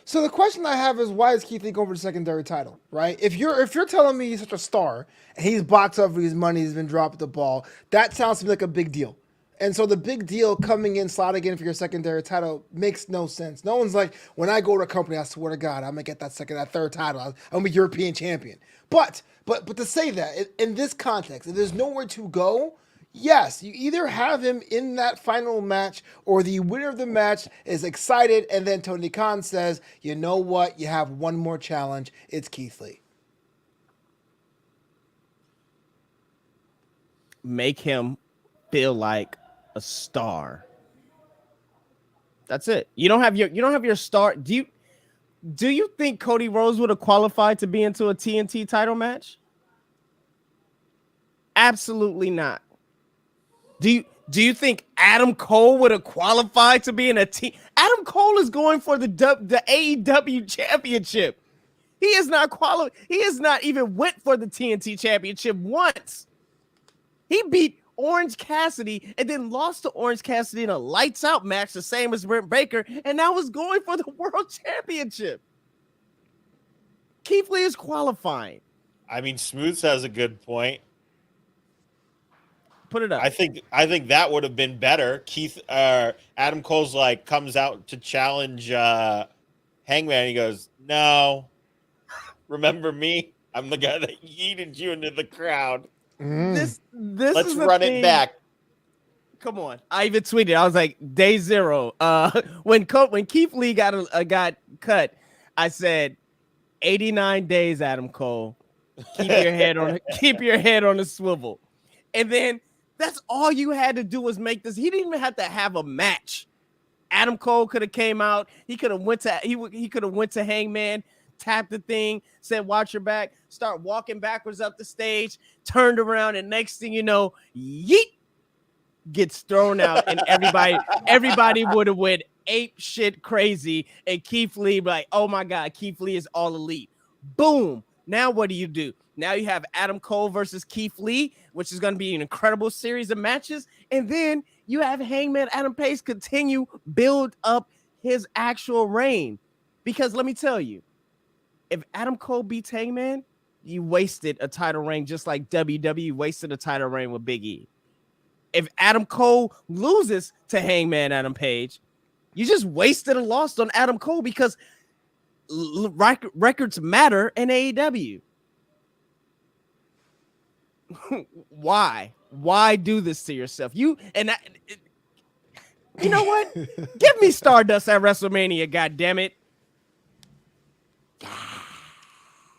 So the question I have is, why is Keith Lee going for the secondary title, right? If you're telling me he's such a star and he's boxed up for his money, he's been dropped the ball, that sounds to me like a big deal. And so the big deal coming in, slotting in for your secondary title makes no sense. No one's like, when I go to a company, I swear to God, I'm gonna get that third title. I'm gonna be European champion. But to say that in this context, if there's nowhere to go, yes, you either have him in that final match or the winner of the match is excited, and then Tony Khan says, you know what, you have one more challenge. It's Keith Lee. Make him feel like a star. That's it. You don't have your star. Do you think Cody Rhodes would have qualified to be into a TNT title match? Absolutely not. Do you think Adam Cole would have qualified to be in a team? Adam Cole is going for the AEW championship. He is not qualified. He has not even went for the TNT championship once. He beat Orange Cassidy and then lost to Orange Cassidy in a lights out match, the same as Britt Baker, and now is going for the world championship. Keith Lee is qualifying. I mean, Smooths has a good point. Put it up. I think that would have been better. Adam Cole's like comes out to challenge Hangman. He goes, "No, remember me? I'm the guy that yeeted you into the crowd. This Let's run it back." Come on. I even tweeted. I was like, day 0. When Keith Lee got cut, I said, 89 days, Adam Cole. Keep your head on the swivel. And then that's all you had to do was make this. He didn't even have to have a match. Adam Cole could have came out. He could have went to Hangman, tapped the thing, said, "Watch your back," start walking backwards up the stage, turned around, and next thing you know, yeet, gets thrown out, and everybody would have went ape shit crazy, and Keith Lee like, "Oh my God, Keith Lee is all elite." Boom. Now what do? Now you have Adam Cole versus Keith Lee, which is going to be an incredible series of matches, and then you have Hangman Adam Page continue build up his actual reign. Because let me tell you, if Adam Cole beats Hangman, you wasted a title reign just like WWE wasted a title reign with Big E. If Adam Cole loses to Hangman Adam Page, you just wasted a loss on Adam Cole because records matter in AEW. Why do this to yourself? You know what? Give me Stardust at WrestleMania, goddammit.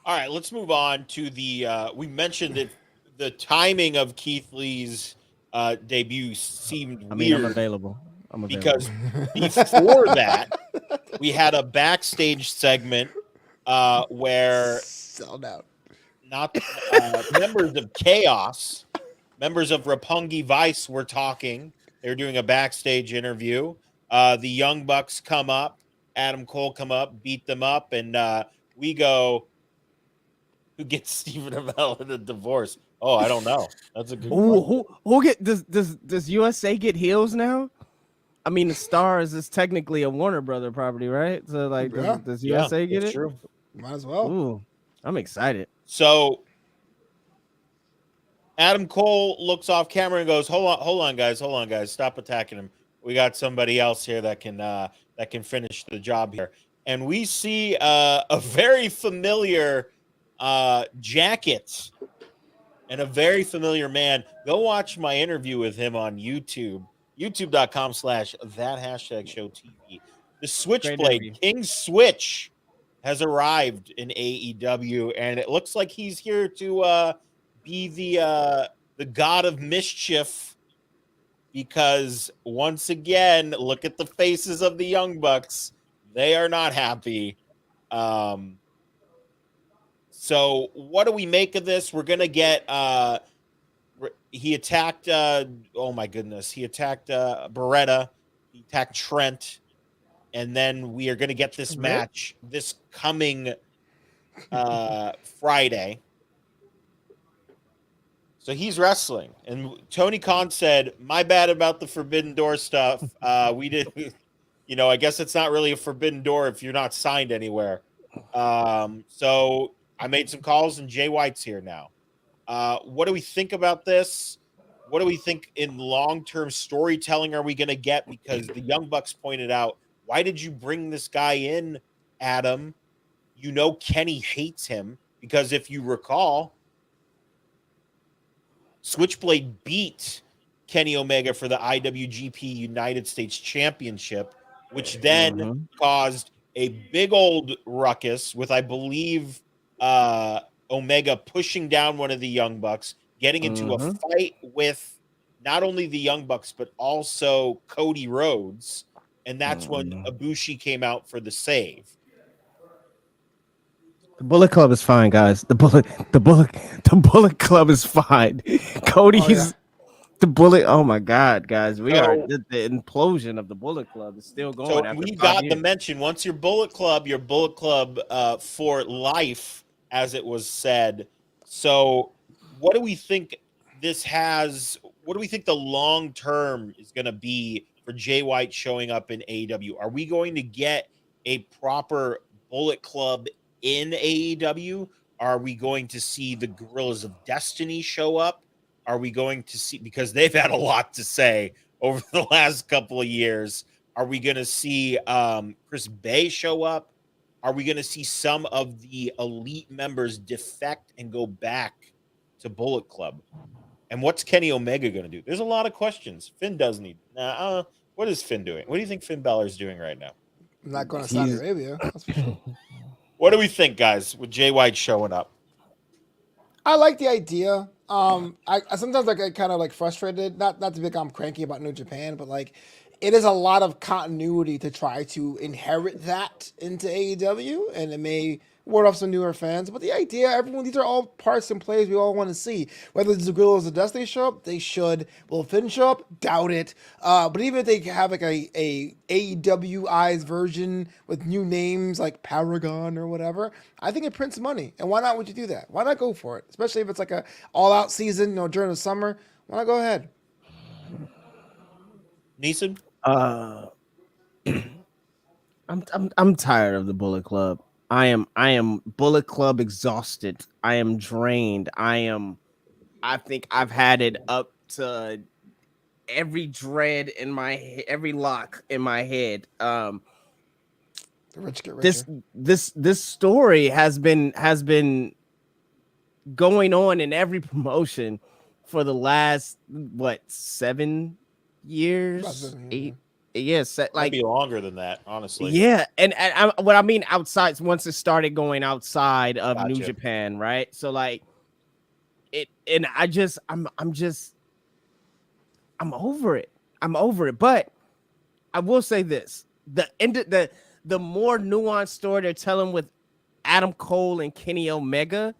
All right, let's move on to the. We mentioned that the timing of Keith Lee's debut seemed weird. I'm available. Because before that, we had a backstage segment where sold out. Not members of Chaos, members of Roppongi Vice were talking. They were doing a backstage interview. The Young Bucks come up, Adam Cole come up, beat them up, and we go, "Who gets Stephen Amell in a divorce?" Oh, I don't know. That's a good one. Who get does USA get heels now? I mean, the Stars is technically a Warner Brother property, right? So, like, does USA get it? True. Might as well. Ooh, I'm excited. So, Adam Cole looks off camera and goes, hold on, guys, stop attacking him. We got somebody else here that can finish the job here." And we see a very familiar jacket and a very familiar man. Go watch my interview with him on YouTube. YouTube.com/that#show TV. The Switchblade King Switch has arrived in AEW, and it looks like he's here to be the god of mischief. Because once again, look at the faces of the Young Bucks; they are not happy. So, what do we make of this? We're gonna get. He attacked. Oh my goodness! He attacked Beretta. He attacked Trent, and then we are going to get this match this coming Friday. So he's wrestling, and Tony Khan said, "My bad about the Forbidden Door stuff. We did, I guess it's not really a Forbidden Door if you're not signed anywhere." So I made some calls, and Jay White's here now. What do we think about this? What do we think in long-term storytelling are we going to get? Because the Young Bucks pointed out, why did you bring this guy in, Adam? Kenny hates him because if you recall, Switchblade beat Kenny Omega for the IWGP United States Championship, which then caused a big old ruckus with, I believe, Omega pushing down one of the Young Bucks, getting into a fight with not only the Young Bucks, but also Cody Rhodes. And that's when Ibushi came out for the save. The Bullet Club is fine, guys. The Bullet Club is fine. Cody's the Bullet. Oh my God, guys. We are the implosion of the Bullet Club is still going. So we got the mention. Once your Bullet Club for life, as it was said. So what do we think this has? What do we think the long term is going to be for Jay White showing up in AEW? Are we going to get a proper Bullet Club in AEW? Are we going to see the Guerrillas of Destiny show up? Are we going to see, because they've had a lot to say over the last couple of years? Are we going to see Chris Bay show up? Are we going to see some of the elite members defect and go back to Bullet Club? And what's Kenny Omega going to do? There's a lot of questions. Finn does need. What is Finn doing? What do you think Finn Balor's doing right now? I'm not going to Saudi Arabia. That's for sure. What do we think, guys, with Jay White showing up? I like the idea. I sometimes I get kind of like frustrated. Not to be like I'm cranky about New Japan, but like it is a lot of continuity to try to inherit that into AEW, and it may ward off some newer fans. But the idea, everyone, these are all parts and plays we all want to see. Whether the Guerrillas of Destiny show up, they should. Will Finn show up? Doubt it. But even if they have like a AEW-ized version with new names like Paragon or whatever, I think it prints money. And why not would you do that? Why not go for it? Especially if it's like a all-out season, during the summer. Why not go ahead? Neeson? I'm tired of the Bullet Club. I am Bullet Club exhausted. I am drained. I think I've had it up to every dread in my every lock in my head. The rich get richer. This story has been going on in every promotion for the last 7 years? 8. Yes, like might be longer than that, honestly. Yeah, and what I mean outside, once it started going outside of New Japan, right? So like it, and I'm over it. I'm over it. But I will say this: the more nuanced story they're telling with Adam Cole and Kenny Omega,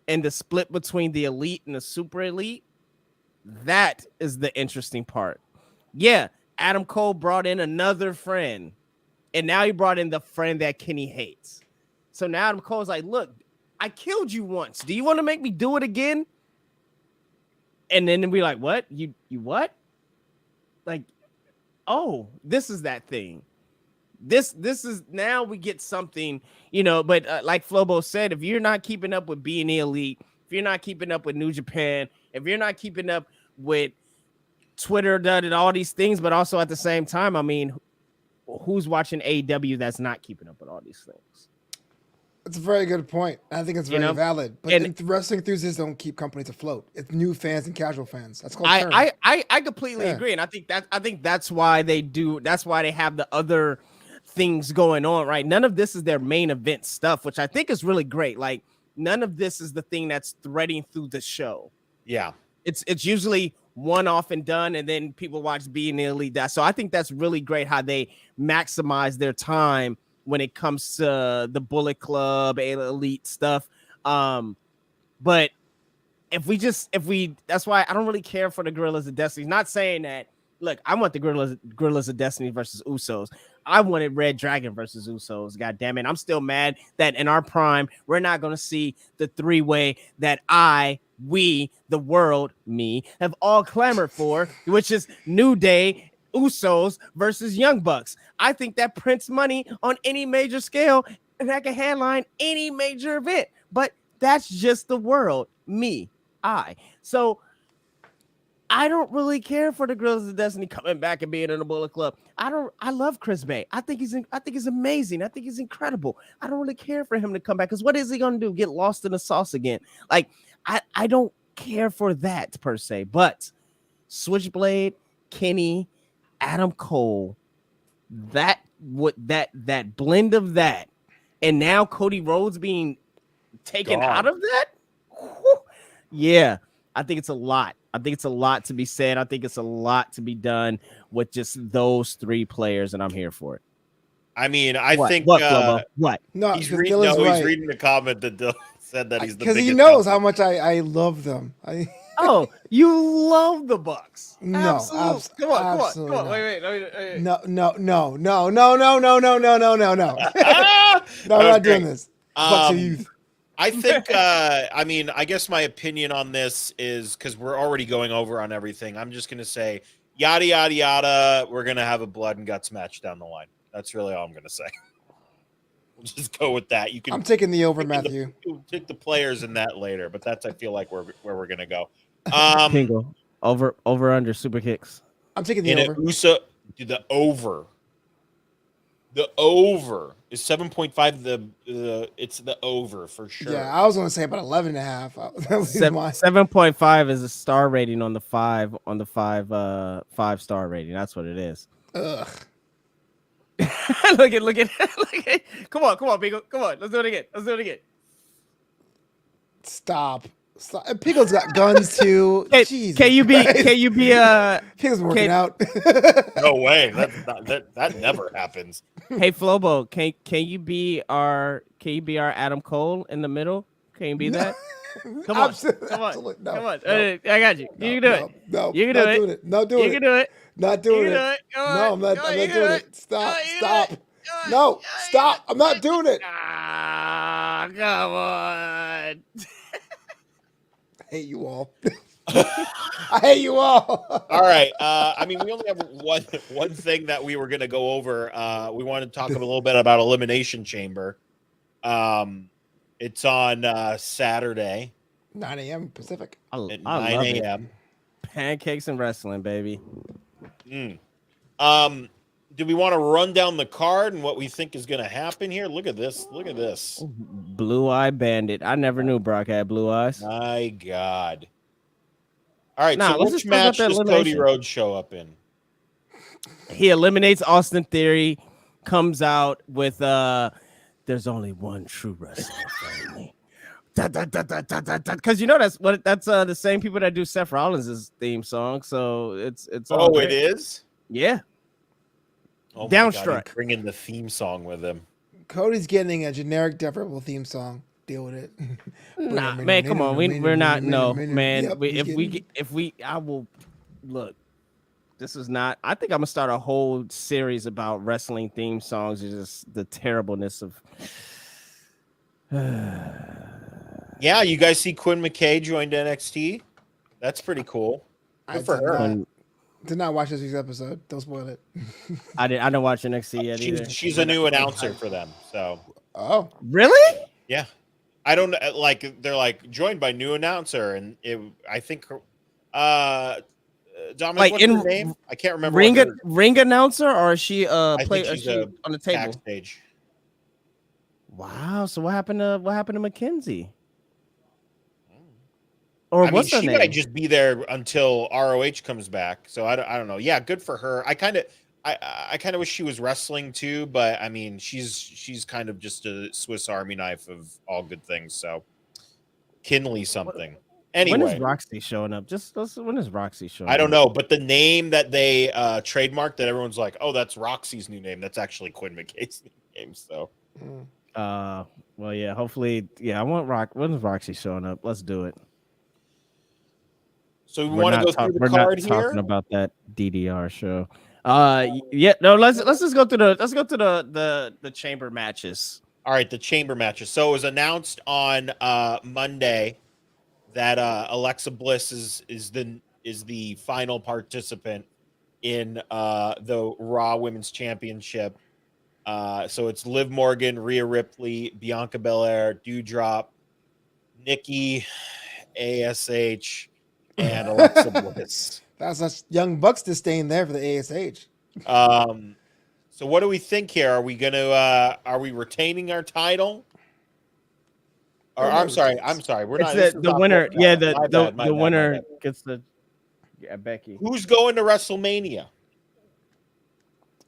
and the split between the elite and the super elite, that is the interesting part. Yeah. Adam Cole brought in another friend, and now he brought in the friend that Kenny hates. So now Adam Cole's like, look, I killed you once. Do you want to make me do it again? And then we like, what? You what? Like, oh, this is that thing. This is now we get something, but like Flobo said, if you're not keeping up with being the elite, if you're not keeping up with New Japan, if you're not keeping up with Twitter done and all these things, but also at the same time, I mean, who's watching AEW that's not keeping up with all these things? It's a very good point. I think it's very valid. But wrestling enthusiasts don't keep companies afloat. It's new fans and casual fans. That's called I completely agree, and I think that's why they do. That's why they have the other things going on, right? None of this is their main event stuff, which I think is really great. Like none of this is the thing that's threading through the show. Yeah, it's usually one off and done, and then people watch being the elite. So I think that's really great how they maximize their time when it comes to the Bullet Club, elite stuff. But if we, that's why I don't really care for the Guerrillas of Destiny. Not saying that. Look, I want the Guerrillas of Destiny versus Usos. I wanted Red Dragon versus Usos. God damn it! I'm still mad that in our prime we're not going to see the 3-way that we, the world, me, have all clamored for, which is New Day, Usos versus Young Bucks. I think that prints money on any major scale, and that can headline any major event. But that's just the world, me, So I don't really care for the Guerrillas of Destiny coming back and being in the Bullet Club. I love Chris Bay. I think he's amazing. I think he's incredible. I don't really care for him to come back because what is he gonna do? Get lost in the sauce again? Like I don't care for that per se. But Switchblade, Kenny, Adam Cole, that blend of that, and now Cody Rhodes being taken out of that. Whew, yeah, I think it's a lot. I think it's a lot to be said. I think it's a lot to be done with just those 3 players, and I'm here for it. I mean, I think what? No, he's reading the comment that Dylan said that he's the biggest. Because he knows how much I love them. Oh, you love the Bucks? No, come on. Wait. No. No, I'm not doing this. Bucks are youth. I think, I mean, I guess my opinion on this is because we're already going over on everything. I'm just going to say, yada, yada, yada. We're going to have a blood and guts match down the line. That's really all I'm going to say. We'll just go with that. You can. I'm taking the over, Matthew. Take the players in that later, but that's, I feel like, where we're going to go. Pingle. Over under super kicks. I'm taking the over. The over. The over is 7.5. It's the over for sure. Yeah, I was going to say about 11.5. 7.5 is a star rating on the five star rating. That's what it is. Ugh. look at. Come on, Pickle. Come on, let's do it again. Stop. Pickle's got guns too. Jesus can you be Pickle's working out. No way. That never happens. Hey Flobo, can you be our Adam Cole in the middle? Can you be that? Come on. No, come on. I got you. You can do it. No, you can do it. Doing it. Not doing it. You can do it. Not doing You it. can do it. No, I'm not doing it. Stop. Come on. No, stop. I'm not doing it. Ah, come on. I hate you all. I hate you all. All right. I mean, we only have one thing that we were going to go over. We wanted to talk a little bit about Elimination Chamber. It's on Saturday. 9 a.m. Pacific. At 9 a.m. Pancakes and wrestling, baby. Do we want to run down the card and what we think is going to happen here? Look at this. Look at this. Blue Eye Bandit. I never knew Brock had blue eyes. My God. All right. Nah, so which match does Cody Rhodes show up in? He eliminates Austin Theory, comes out with there's only one true wrestling family. Because you know that's the same people that do Seth Rollins' theme song. So it's Oh, it is? Yeah. Oh Downstrike. Bringing the theme song with him. Cody's getting a generic Death Rebel theme song. Deal with it. Nah, man, come on. We're not. No, man. I will look. This is not. I think I'm gonna start a whole series about wrestling theme songs. It's just the terribleness of. Yeah, you guys see Quinn McKay joined NXT? That's pretty cool. Good for her. Did not watch this week's episode. Don't spoil it. I don't watch NXT yet either. She's a new announcer for them. So. Oh, really? Yeah. I don't like. They're like joined by new announcer, and I think. Dominic, Like what's her name? I can't remember. Ring announcer, or is she I think is she's she on the table? backstage. Wow. So what happened to Mackenzie? Or I what's mean, her she name? might just be there until ROH comes back. So I don't know. Yeah, good for her. I kind of wish she was wrestling too, but I mean, she's kind of just a Swiss Army knife of all good things. So Kinley something. Anyway, when is Roxy showing up? When is Roxy showing up? I don't know, but the name that they trademarked that everyone's like, oh, that's Roxy's new name. That's actually Quinn McKay's new name. So, well, yeah, hopefully, yeah, I want when is Roxy showing up? Let's do it. So we want to go through the card here. We're not talking about that DDR show. Yeah, no, let's just go through the chamber matches. All right, the chamber matches. So it was announced on Monday that Alexa Bliss is the final participant in the Raw Women's Championship. So it's Liv Morgan, Rhea Ripley, Bianca Belair, Doudrop, Nikki, ASH, and Alexa Bliss. That's Young Bucks disdain there for the ASH. So what do we think here? Are we are we retaining our title? Or I'm sorry. We're not. The winner. Yeah, the winner gets the Becky. Who's going to WrestleMania?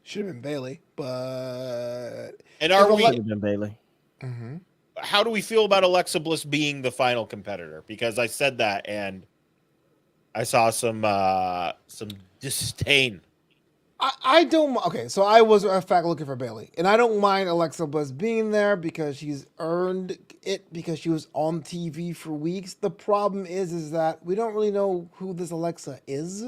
Should have been Bailey, but are we? Should have been Bailey. Mm-hmm. How do we feel about Alexa Bliss being the final competitor? Because I said that and I saw some disdain. I don't. Okay, so I was in fact looking for Bailey, and I don't mind Alexa Bliss being there because she's earned it because she was on TV for weeks. The problem is that we don't really know who this Alexa is,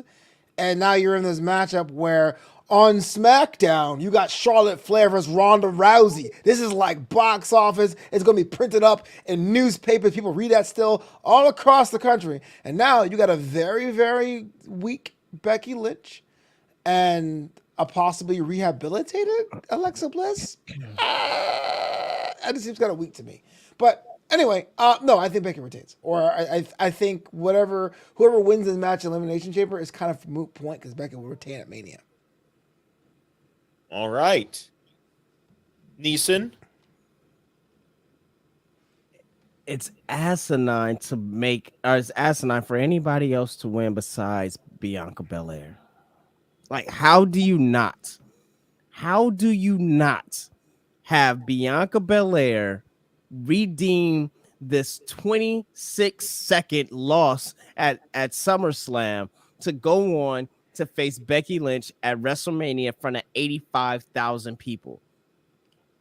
and now you're in this matchup where on SmackDown you got Charlotte Flair versus Ronda Rousey. This is like box office. It's gonna be printed up in newspapers. People read that still all across the country. And now you got a very, very weak Becky Lynch and a possibly rehabilitated Alexa Bliss. That seems kind of weak to me. But anyway, no, I think Becky retains. Or I think whoever wins this match in Elimination Chamber is kind of a moot point because Becky will retain at Mania. All right. Neeson? It's asinine to make, or it's asinine for anybody else to win besides Bianca Belair. Like, how do you not have Bianca Belair redeem this 26-second loss at SummerSlam to go on to face Becky Lynch at WrestleMania in front of 85,000 people?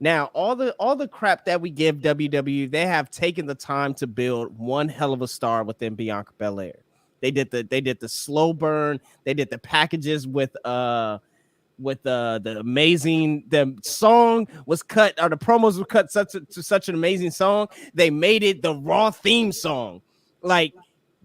Now, all the crap that we give WWE, they have taken the time to build one hell of a star within Bianca Belair. They did the slow burn. They did the packages with the amazing, the song was cut, or the promos were cut to such an amazing song. They made it the Raw theme song. Like,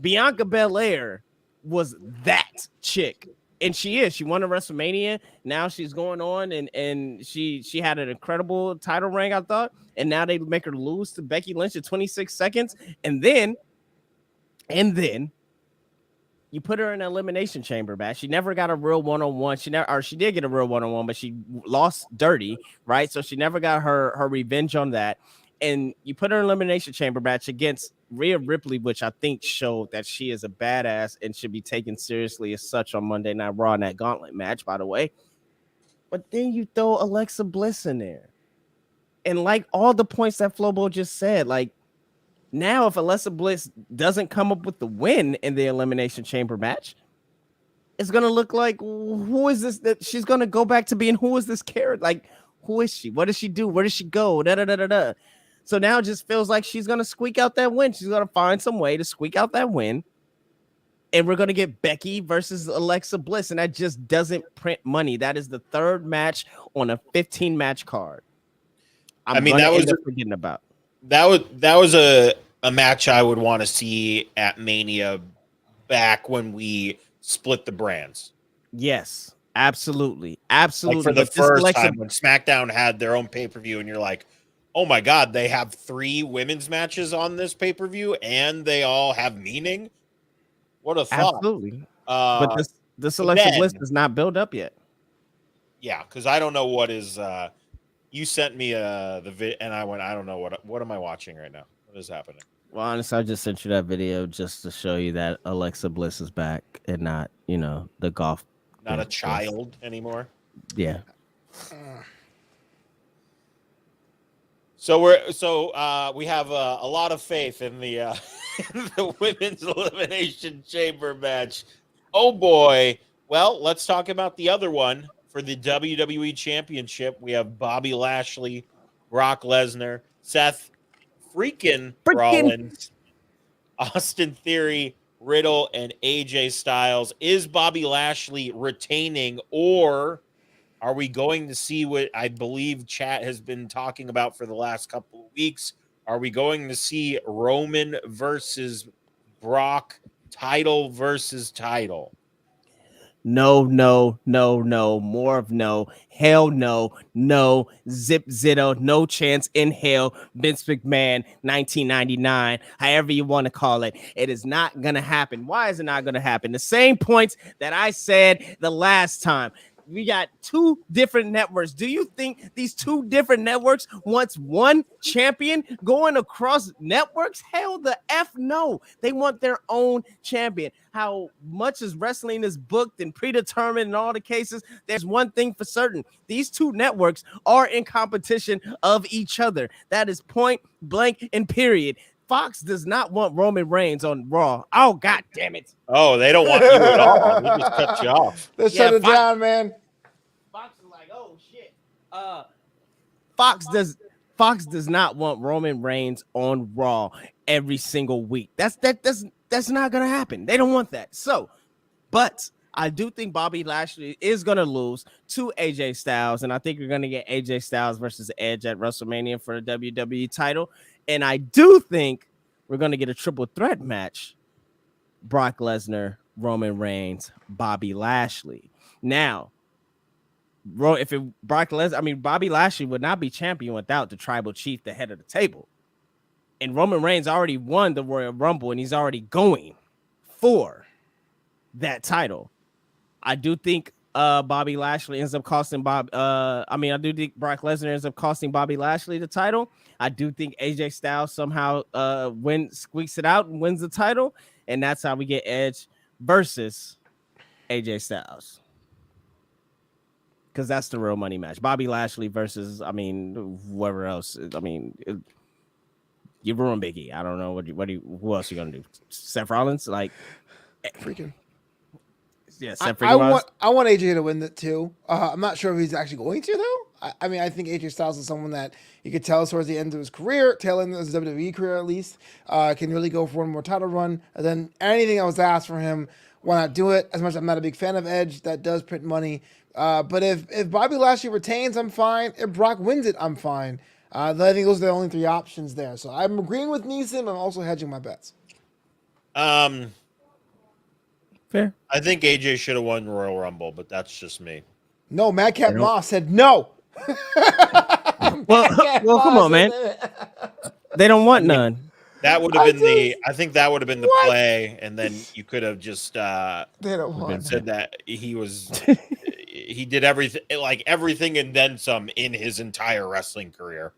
Bianca Belair was that chick. And she won a WrestleMania. Now she's going on and she had an incredible title reign, I thought. And now they make her lose to Becky Lynch at 26 seconds. And then you put her in an Elimination Chamber match. She never got a real one-on-one. She did get a real one-on-one, but she lost dirty, right? So she never got her revenge on that. And you put her in an Elimination Chamber match against Rhea Ripley, which I think showed that she is a badass and should be taken seriously as such on Monday Night Raw in that gauntlet match, by the way. But then you throw Alexa Bliss in there. And like all the points that Flobo just said, like, now if Alexa Bliss doesn't come up with the win in the Elimination Chamber match, it's going to look like, who is this? That she's going to go back to being, who is this character? Like, who is she? What does she do? Where does she go? Da-da-da-da-da. So now it just feels like she's going to squeak out that win. She's going to find some way to squeak out that win. And we're going to get Becky versus Alexa Bliss. And that just doesn't print money. That is the third match on a 15-match card. That was forgetting about. That was a match I would want to see at Mania back when we split the brands. Yes, absolutely. Absolutely. Like for the first time when SmackDown had their own pay-per-view and you're like, oh my God, they have 3 women's matches on this pay-per-view and they all have meaning. What a thought. Absolutely. But this Alexa Bliss does not build up yet. Yeah, because I don't know what is you sent me the vid and I went, I don't know what am I watching right now? What is happening? Well, honestly, I just sent you that video just to show you that Alexa Bliss is back and not, the golf. Not a child anymore. Yeah. So we have a lot of faith in the women's elimination chamber match. Oh boy! Well, let's talk about the other one for the WWE Championship. We have Bobby Lashley, Brock Lesnar, Seth freaking Rollins, Austin Theory, Riddle, and AJ Styles. Is Bobby Lashley retaining, or are we going to see what I believe chat has been talking about for the last couple of weeks? Are we going to see Roman versus Brock, title versus title? No. More of no. Hell no. Zip zitto. No chance in hell. Vince McMahon, 1999. However you want to call it. It is not going to happen. Why is it not going to happen? The same points that I said the last time. We got 2 different networks. Do you think these 2 different networks wants one champion going across networks? Hell the F no. They want their own champion. How much as wrestling is booked and predetermined in all the cases, there's one thing for certain. These 2 networks are in competition of each other. That is point blank and period. Fox does not want Roman Reigns on Raw. Oh, God damn it. Oh, they don't want you at all. They just cut you off. Let's shut it down, man. Fox is like, oh, shit. Fox does not want Roman Reigns on Raw every single week. That's not going to happen. They don't want that. So, but I do think Bobby Lashley is going to lose to AJ Styles, and I think we're going to get AJ Styles versus Edge at WrestleMania for the WWE title. And I do think we're going to get a triple threat match: Brock Lesnar, Roman Reigns, Bobby Lashley. Now, Bobby Lashley would not be champion without the tribal chief, the head of the table. And Roman Reigns already won the Royal Rumble, and he's already going for that title. I do think Bobby Lashley ends up costing I do think Brock Lesnar ends up costing Bobby Lashley the title. I do think AJ Styles somehow squeaks it out and wins the title, and that's how we get Edge versus AJ Styles. Because that's the real money match. Bobby Lashley versus, whoever else. You ruined Big E. I don't know who else you gonna do? Seth Rollins, freaking. Yeah, Seth I want AJ to win that too. I'm not sure if he's actually going to though. I think AJ Styles is someone that you could tell towards the end of his career, tail end of his WWE career at least, can really go for one more title run. And then anything that was asked for him, why not do it? As much as I'm not a big fan of Edge, that does print money. But if Bobby Lashley retains, I'm fine. If Brock wins it, I'm fine. I think those are the only three options there. So I'm agreeing with Neeson, but I'm also hedging my bets. Fair. I think AJ should have won Royal Rumble, but that's just me. No, Madcap Moss said no. Well, come on, man. They don't want none. That would have been I think that would have been the play, and then you could have just said that he did everything and then some in his entire wrestling career.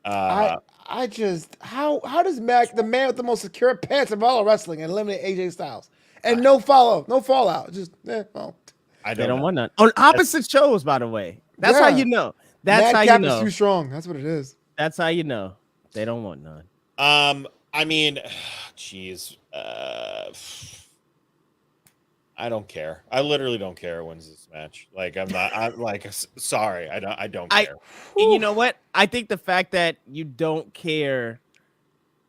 How does Mac, the man with the most secure pants of all of wrestling, eliminate AJ Styles and no fallout? Just they don't want none on opposite shows. By the way, that's how you know. That's Madcap how you know. Is too strong. That's what it is. That's how you know they don't want none. Jeez. I don't care. I literally don't care who wins this match. Sorry. I don't care. You know what? I think the fact that you don't care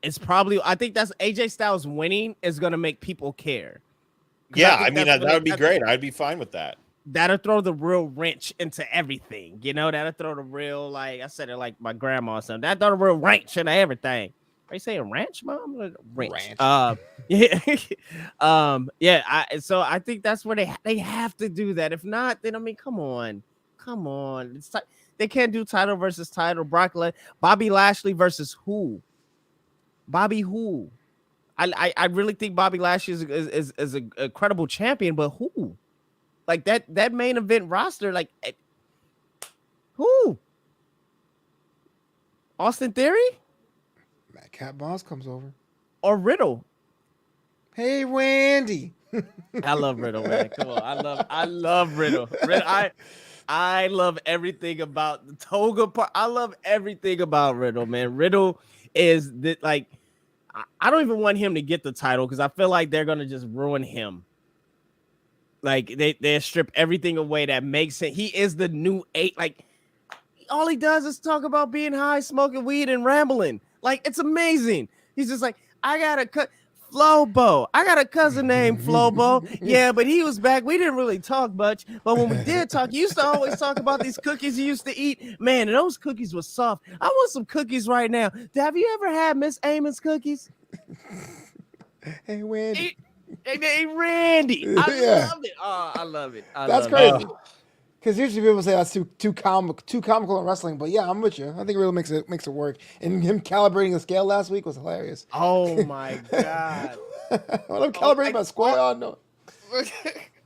is probably, I think that's AJ Styles winning is going to make people care. Yeah. That would be great. I'd be fine with that. That'll throw the real wrench into everything. That'll throw the real, I said it like my grandma or something. That'll throw the real wrench into everything. Are you saying ranch, Mom? Ranch. Yeah. So I think that's where they have to do that. If not, then come on. They can't do title versus title. Bobby Lashley versus who? Bobby who? I really think Bobby Lashley is a credible champion, but who? That main event roster, who? Austin Theory? Cat Boss comes over. Or Riddle. Hey, Randy. I love Riddle, man. Come on. I love Riddle. I love everything about the toga part. I love everything about Riddle, man. Riddle is I don't even want him to get the title because I feel like they're gonna just ruin him. They strip everything away that makes it. He is the new 8. All he does is talk about being high, smoking weed, and rambling. It's amazing. He's just I got a Flobo. I got a cousin named Flobo. Yeah, but he was back. We didn't really talk much. But when we did talk, you used to always talk about these cookies you used to eat. Man, and those cookies were soft. I want some cookies right now. Have you ever had Miss Amon's cookies? Hey, Randy. Hey, Randy. I love it. Oh, I love it. That's crazy. Because usually people say that's too comical in wrestling, but yeah, I'm with you. I think it really makes it work. And him calibrating the scale last week was hilarious. Oh my god! When I'm calibrating my square on, no.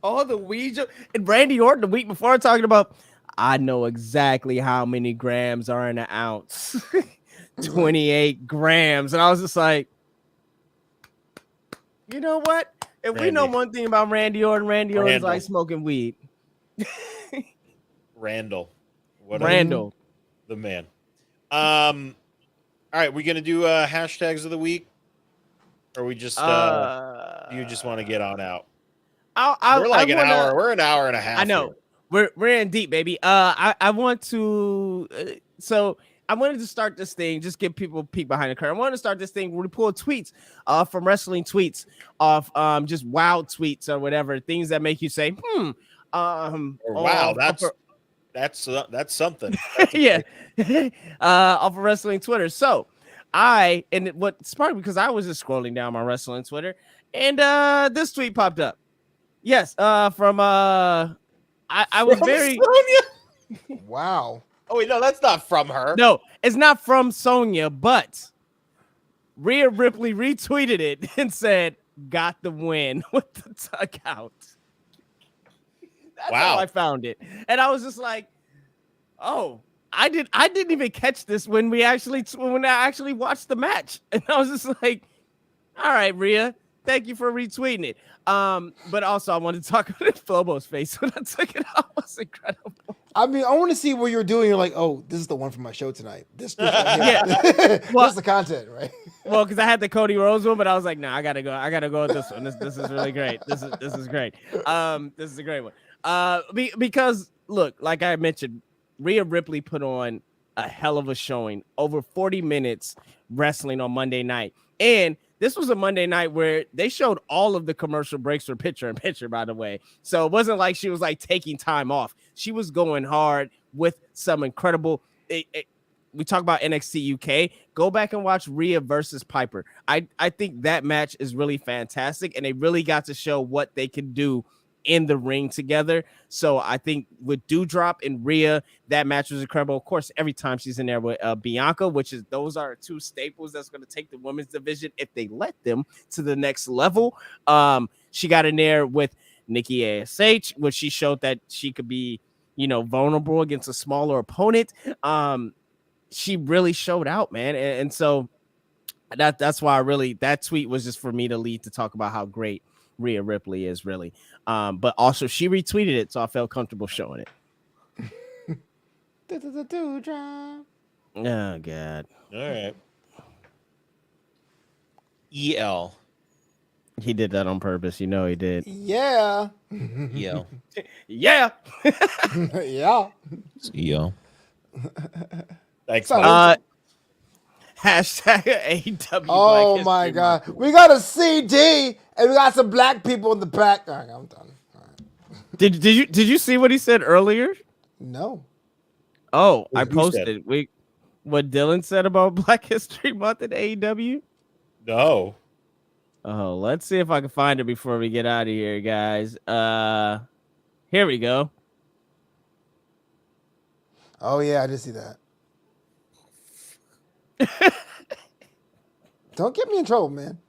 All the weed and Randy Orton the week before talking about, I know exactly how many grams are in an ounce. 28 grams, and I was just like, you know what? If we know one thing about Randy Orton's like smoking weed. Randall, the man. All right, we gonna do hashtags of the week, or we just you just want to get on out? We're hour. We're an hour and a half. I know. Here. We're in deep, baby. I want to. So I wanted to start this thing, just give people a peek behind the curtain. I wanted to start this thing where we pull tweets from wrestling tweets off just wild tweets or whatever, things that make you say, wow, that's something. That's yeah. Off of wrestling Twitter. So what sparked because I was just scrolling down my wrestling Twitter and this tweet popped up. Yes, from I was very Sonya? Wow. Oh wait, no, that's not from her. No, it's not from Sonya, but Rhea Ripley retweeted it and said, "Got the win with the tuck out." That's how I found it, and I was just like, "Oh, I didn't even catch this when I actually watched the match," and I was just like, "All right, Rhea, thank you for retweeting it." But also I wanted to talk about Flobo's face when I took it out. It was incredible. I mean, I want to see what you're doing. You're like, oh, this is the one from my show tonight. This right yeah. Well, this is the content, right? Well, because I had the Cody Rhodes one, but I was like, no, I gotta go with this one. This is really great. This is great. This is a great one. Because look, like I mentioned, Rhea Ripley put on a hell of a showing, over 40 minutes wrestling on Monday night, and this was a Monday night where they showed all of the commercial breaks for picture in picture, by the way. So it wasn't like she was like taking time off. She was going hard with some incredible. We talk about NXT UK. Go back and watch Rhea versus Piper. I think that match is really fantastic, and they really got to show what they can do in the ring together. So I think with Doudrop and Rhea, that match was incredible. Of course, every time she's in there with Bianca, those are two staples that's going to take the women's division if they let them to the next level. She got in there with Nikki ASH, which she showed that she could be, vulnerable against a smaller opponent. She really showed out, man. And so that's why that tweet was just for me to lead to talk about how great Rhea Ripley is really. But also she retweeted it, so I felt comfortable showing it. Oh God. All right. EL. He did that on purpose, he did. Yeah. EL. Yeah. Yeah. It's EL. Thanks. Hashtag AEW. Oh my God. We got a CD and we got some black people in the back. All right, I'm done. All right. Did you see what he said earlier? No. Oh, I posted what Dylan said about Black History Month at AEW. No. Oh, let's see if I can find it before we get out of here, guys. Here we go. Oh yeah, I did see that. Don't get me in trouble, man.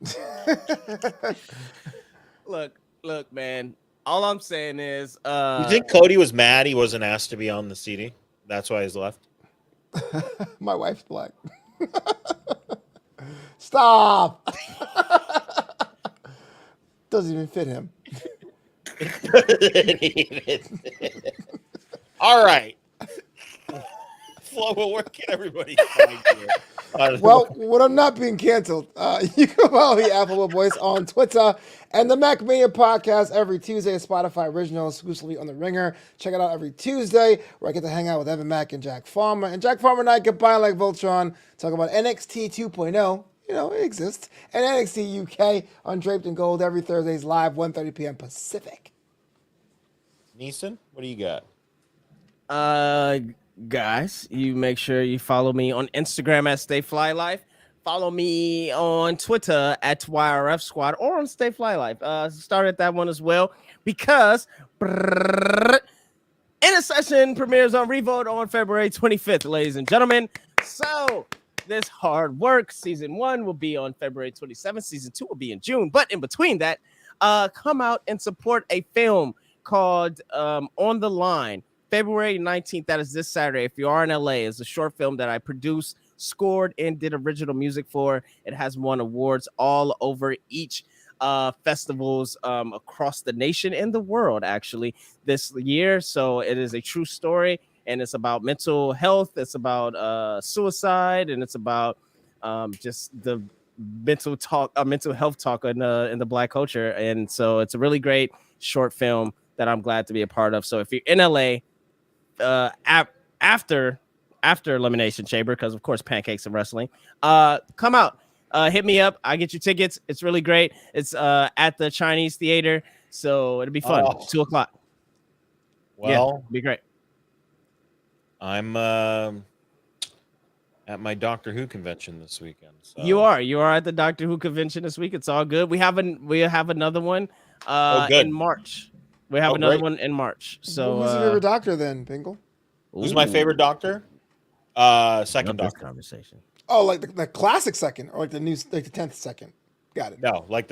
Look, man. All I'm saying is, you think Cody was mad he wasn't asked to be on the CD? That's why he's left. My wife's black. Stop. Doesn't even fit him. All right. Flo, where can everybody find you? Well, when I'm not being canceled, you can follow the Apple Voice on Twitter and the Mac Mania podcast every Tuesday, Spotify original, exclusively on The Ringer. Check it out every Tuesday, where I get to hang out with Evan Mack and Jack Farmer. And Jack Farmer and I get by like Voltron, talk about NXT 2.0. It exists. And NXT UK on Draped in Gold every Thursdays live, 1:30 p.m. Pacific. Neeson, what do you got? Guys, you make sure you follow me on Instagram at StayFlyLife. Follow me on Twitter at YRF Squad or on StayFlyLife. Start at that one as well because Intercession premieres on Revolt on February 25th, ladies and gentlemen. So this hard work, season 1 will be on February 27th. Season 2 will be in June. But in between that, come out and support a film called On the Line. February 19th, that is this Saturday. If you are in LA, it's a short film that I produced, scored, and did original music for. It has won awards all over each festivals across the nation and the world, actually, this year. So it is a true story, and it's about mental health. It's about suicide, and it's about just the mental health talk in the Black culture. And so it's a really great short film that I'm glad to be a part of. So if you're in LA, after after Elimination Chamber, because of course Pancakes and Wrestling. Come out. Hit me up. I get you tickets. It's really great. It's at the Chinese Theater, so it'll be fun. 2 o'clock. Well, yeah, it'll be great. I'm at my Doctor Who convention this weekend. So. You are at the Doctor Who convention this week. It's all good. We have another one in March. We have another one in March. So who's your favorite Doctor then, Pingle? Who's my favorite Doctor? Second Doctor. Conversation. Oh, like the classic second, or like the 10th second. Got it. No, like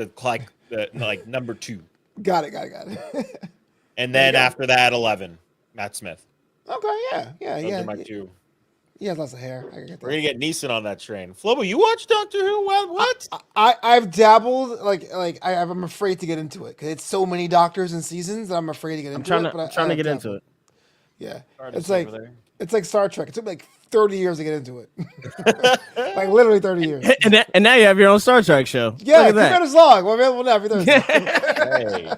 like number 2. Got it. And then after that, 11, Matt Smith. Okay, yeah. Those are my 2. He has lots of hair. We're gonna get Neeson on that train. Flobo, you watch Doctor Who? What? I've dabbled. I'm afraid to get into it because it's so many doctors and seasons that I'm afraid to get into it. I'm trying to get into it. Yeah, it's like Star Trek. It took me like 30 years to get into it. Like literally 30 years. And now you have your own Star Trek show. Yeah, keep it as long. We're available now every Thursday. Hey.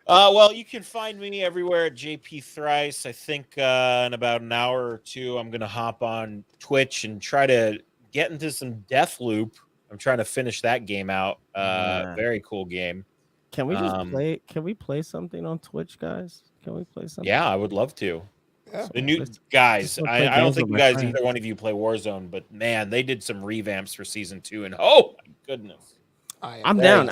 Well, you can find me everywhere at JP Thrice. I think in about an hour or 2, I'm going to hop on Twitch and try to get into some Deathloop. I'm trying to finish that game out. Very cool game. Can we just play? Can we play something on Twitch, guys? Can we play something? Yeah, I would love to. Yeah. The new guys, I don't think you guys, either one of you play Warzone, but man, they did some revamps for season 2, and oh my goodness, I'm down.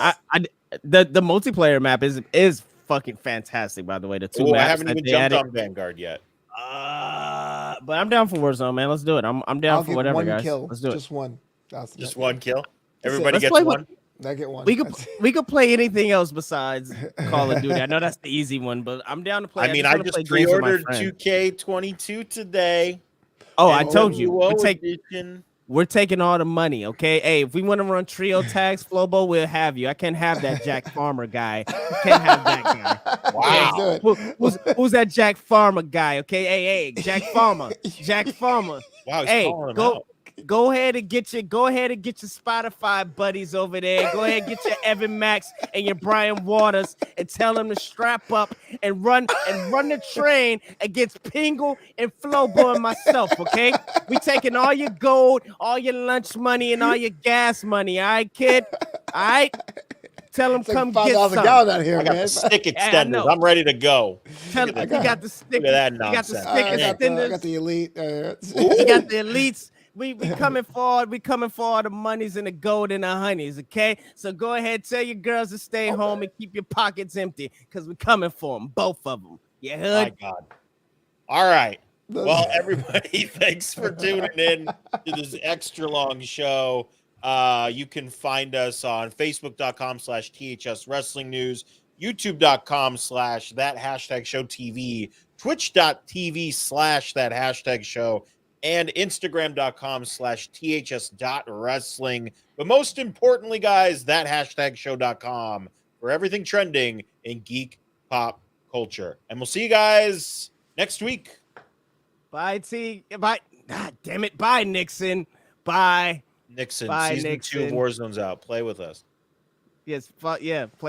The multiplayer map is fucking fantastic, by the way. The 2 maps. I haven't even jumped on Vanguard yet. But I'm down for Warzone, man. Let's do it. I'm down for whatever, guys. Let's do it. Just one. Just one kill. Everybody gets one. I get one. We could play anything else besides Call of Duty. I know that's the easy one, but I'm down to play. I just pre-ordered 2K22 today. Oh, I told you. We're taking all the money, okay? Hey, if we want to run trio tags, Flobo, we'll have you. I can't have that Jack Farmer guy. Can't have that guy. Wow. Who's that Jack Farmer guy? Okay, hey, Jack Farmer. Jack Farmer. Wow. Hey, go ahead and get your Spotify buddies over there. Go ahead and get your Evan Max and your Brian Waters and tell them to strap up and run the train against Pingle and Flobo and myself, okay? We taking all your gold, all your lunch money, and all your gas money, all right, kid? All right? Tell them come get some. Out here, I got the stick extenders. I'm ready to go. You got the stick. Look at that nonsense. I got the elite. You got the elites. We coming forward. We coming for all the monies and the gold and the honeys, okay? So go ahead, tell your girls to stay home and keep your pockets empty because we're coming for them, both of them. You heard? My God. All right. Well, everybody, thanks for tuning in to this extra long show. You can find us on Facebook.com/THS Wrestling News, YouTube.com/that hashtag show TV, Twitch.tv/that hashtag show, and Instagram.com/THS.wrestling. But most importantly, guys, that hashtag show.com for everything trending in geek pop culture. And we'll see you guys next week. Bye, T. Bye. God damn it. Bye, Nixon. Bye. Nixon. Bye, Season Nixon. 2 of Warzone's out. Play with us. Yes. Yeah. Play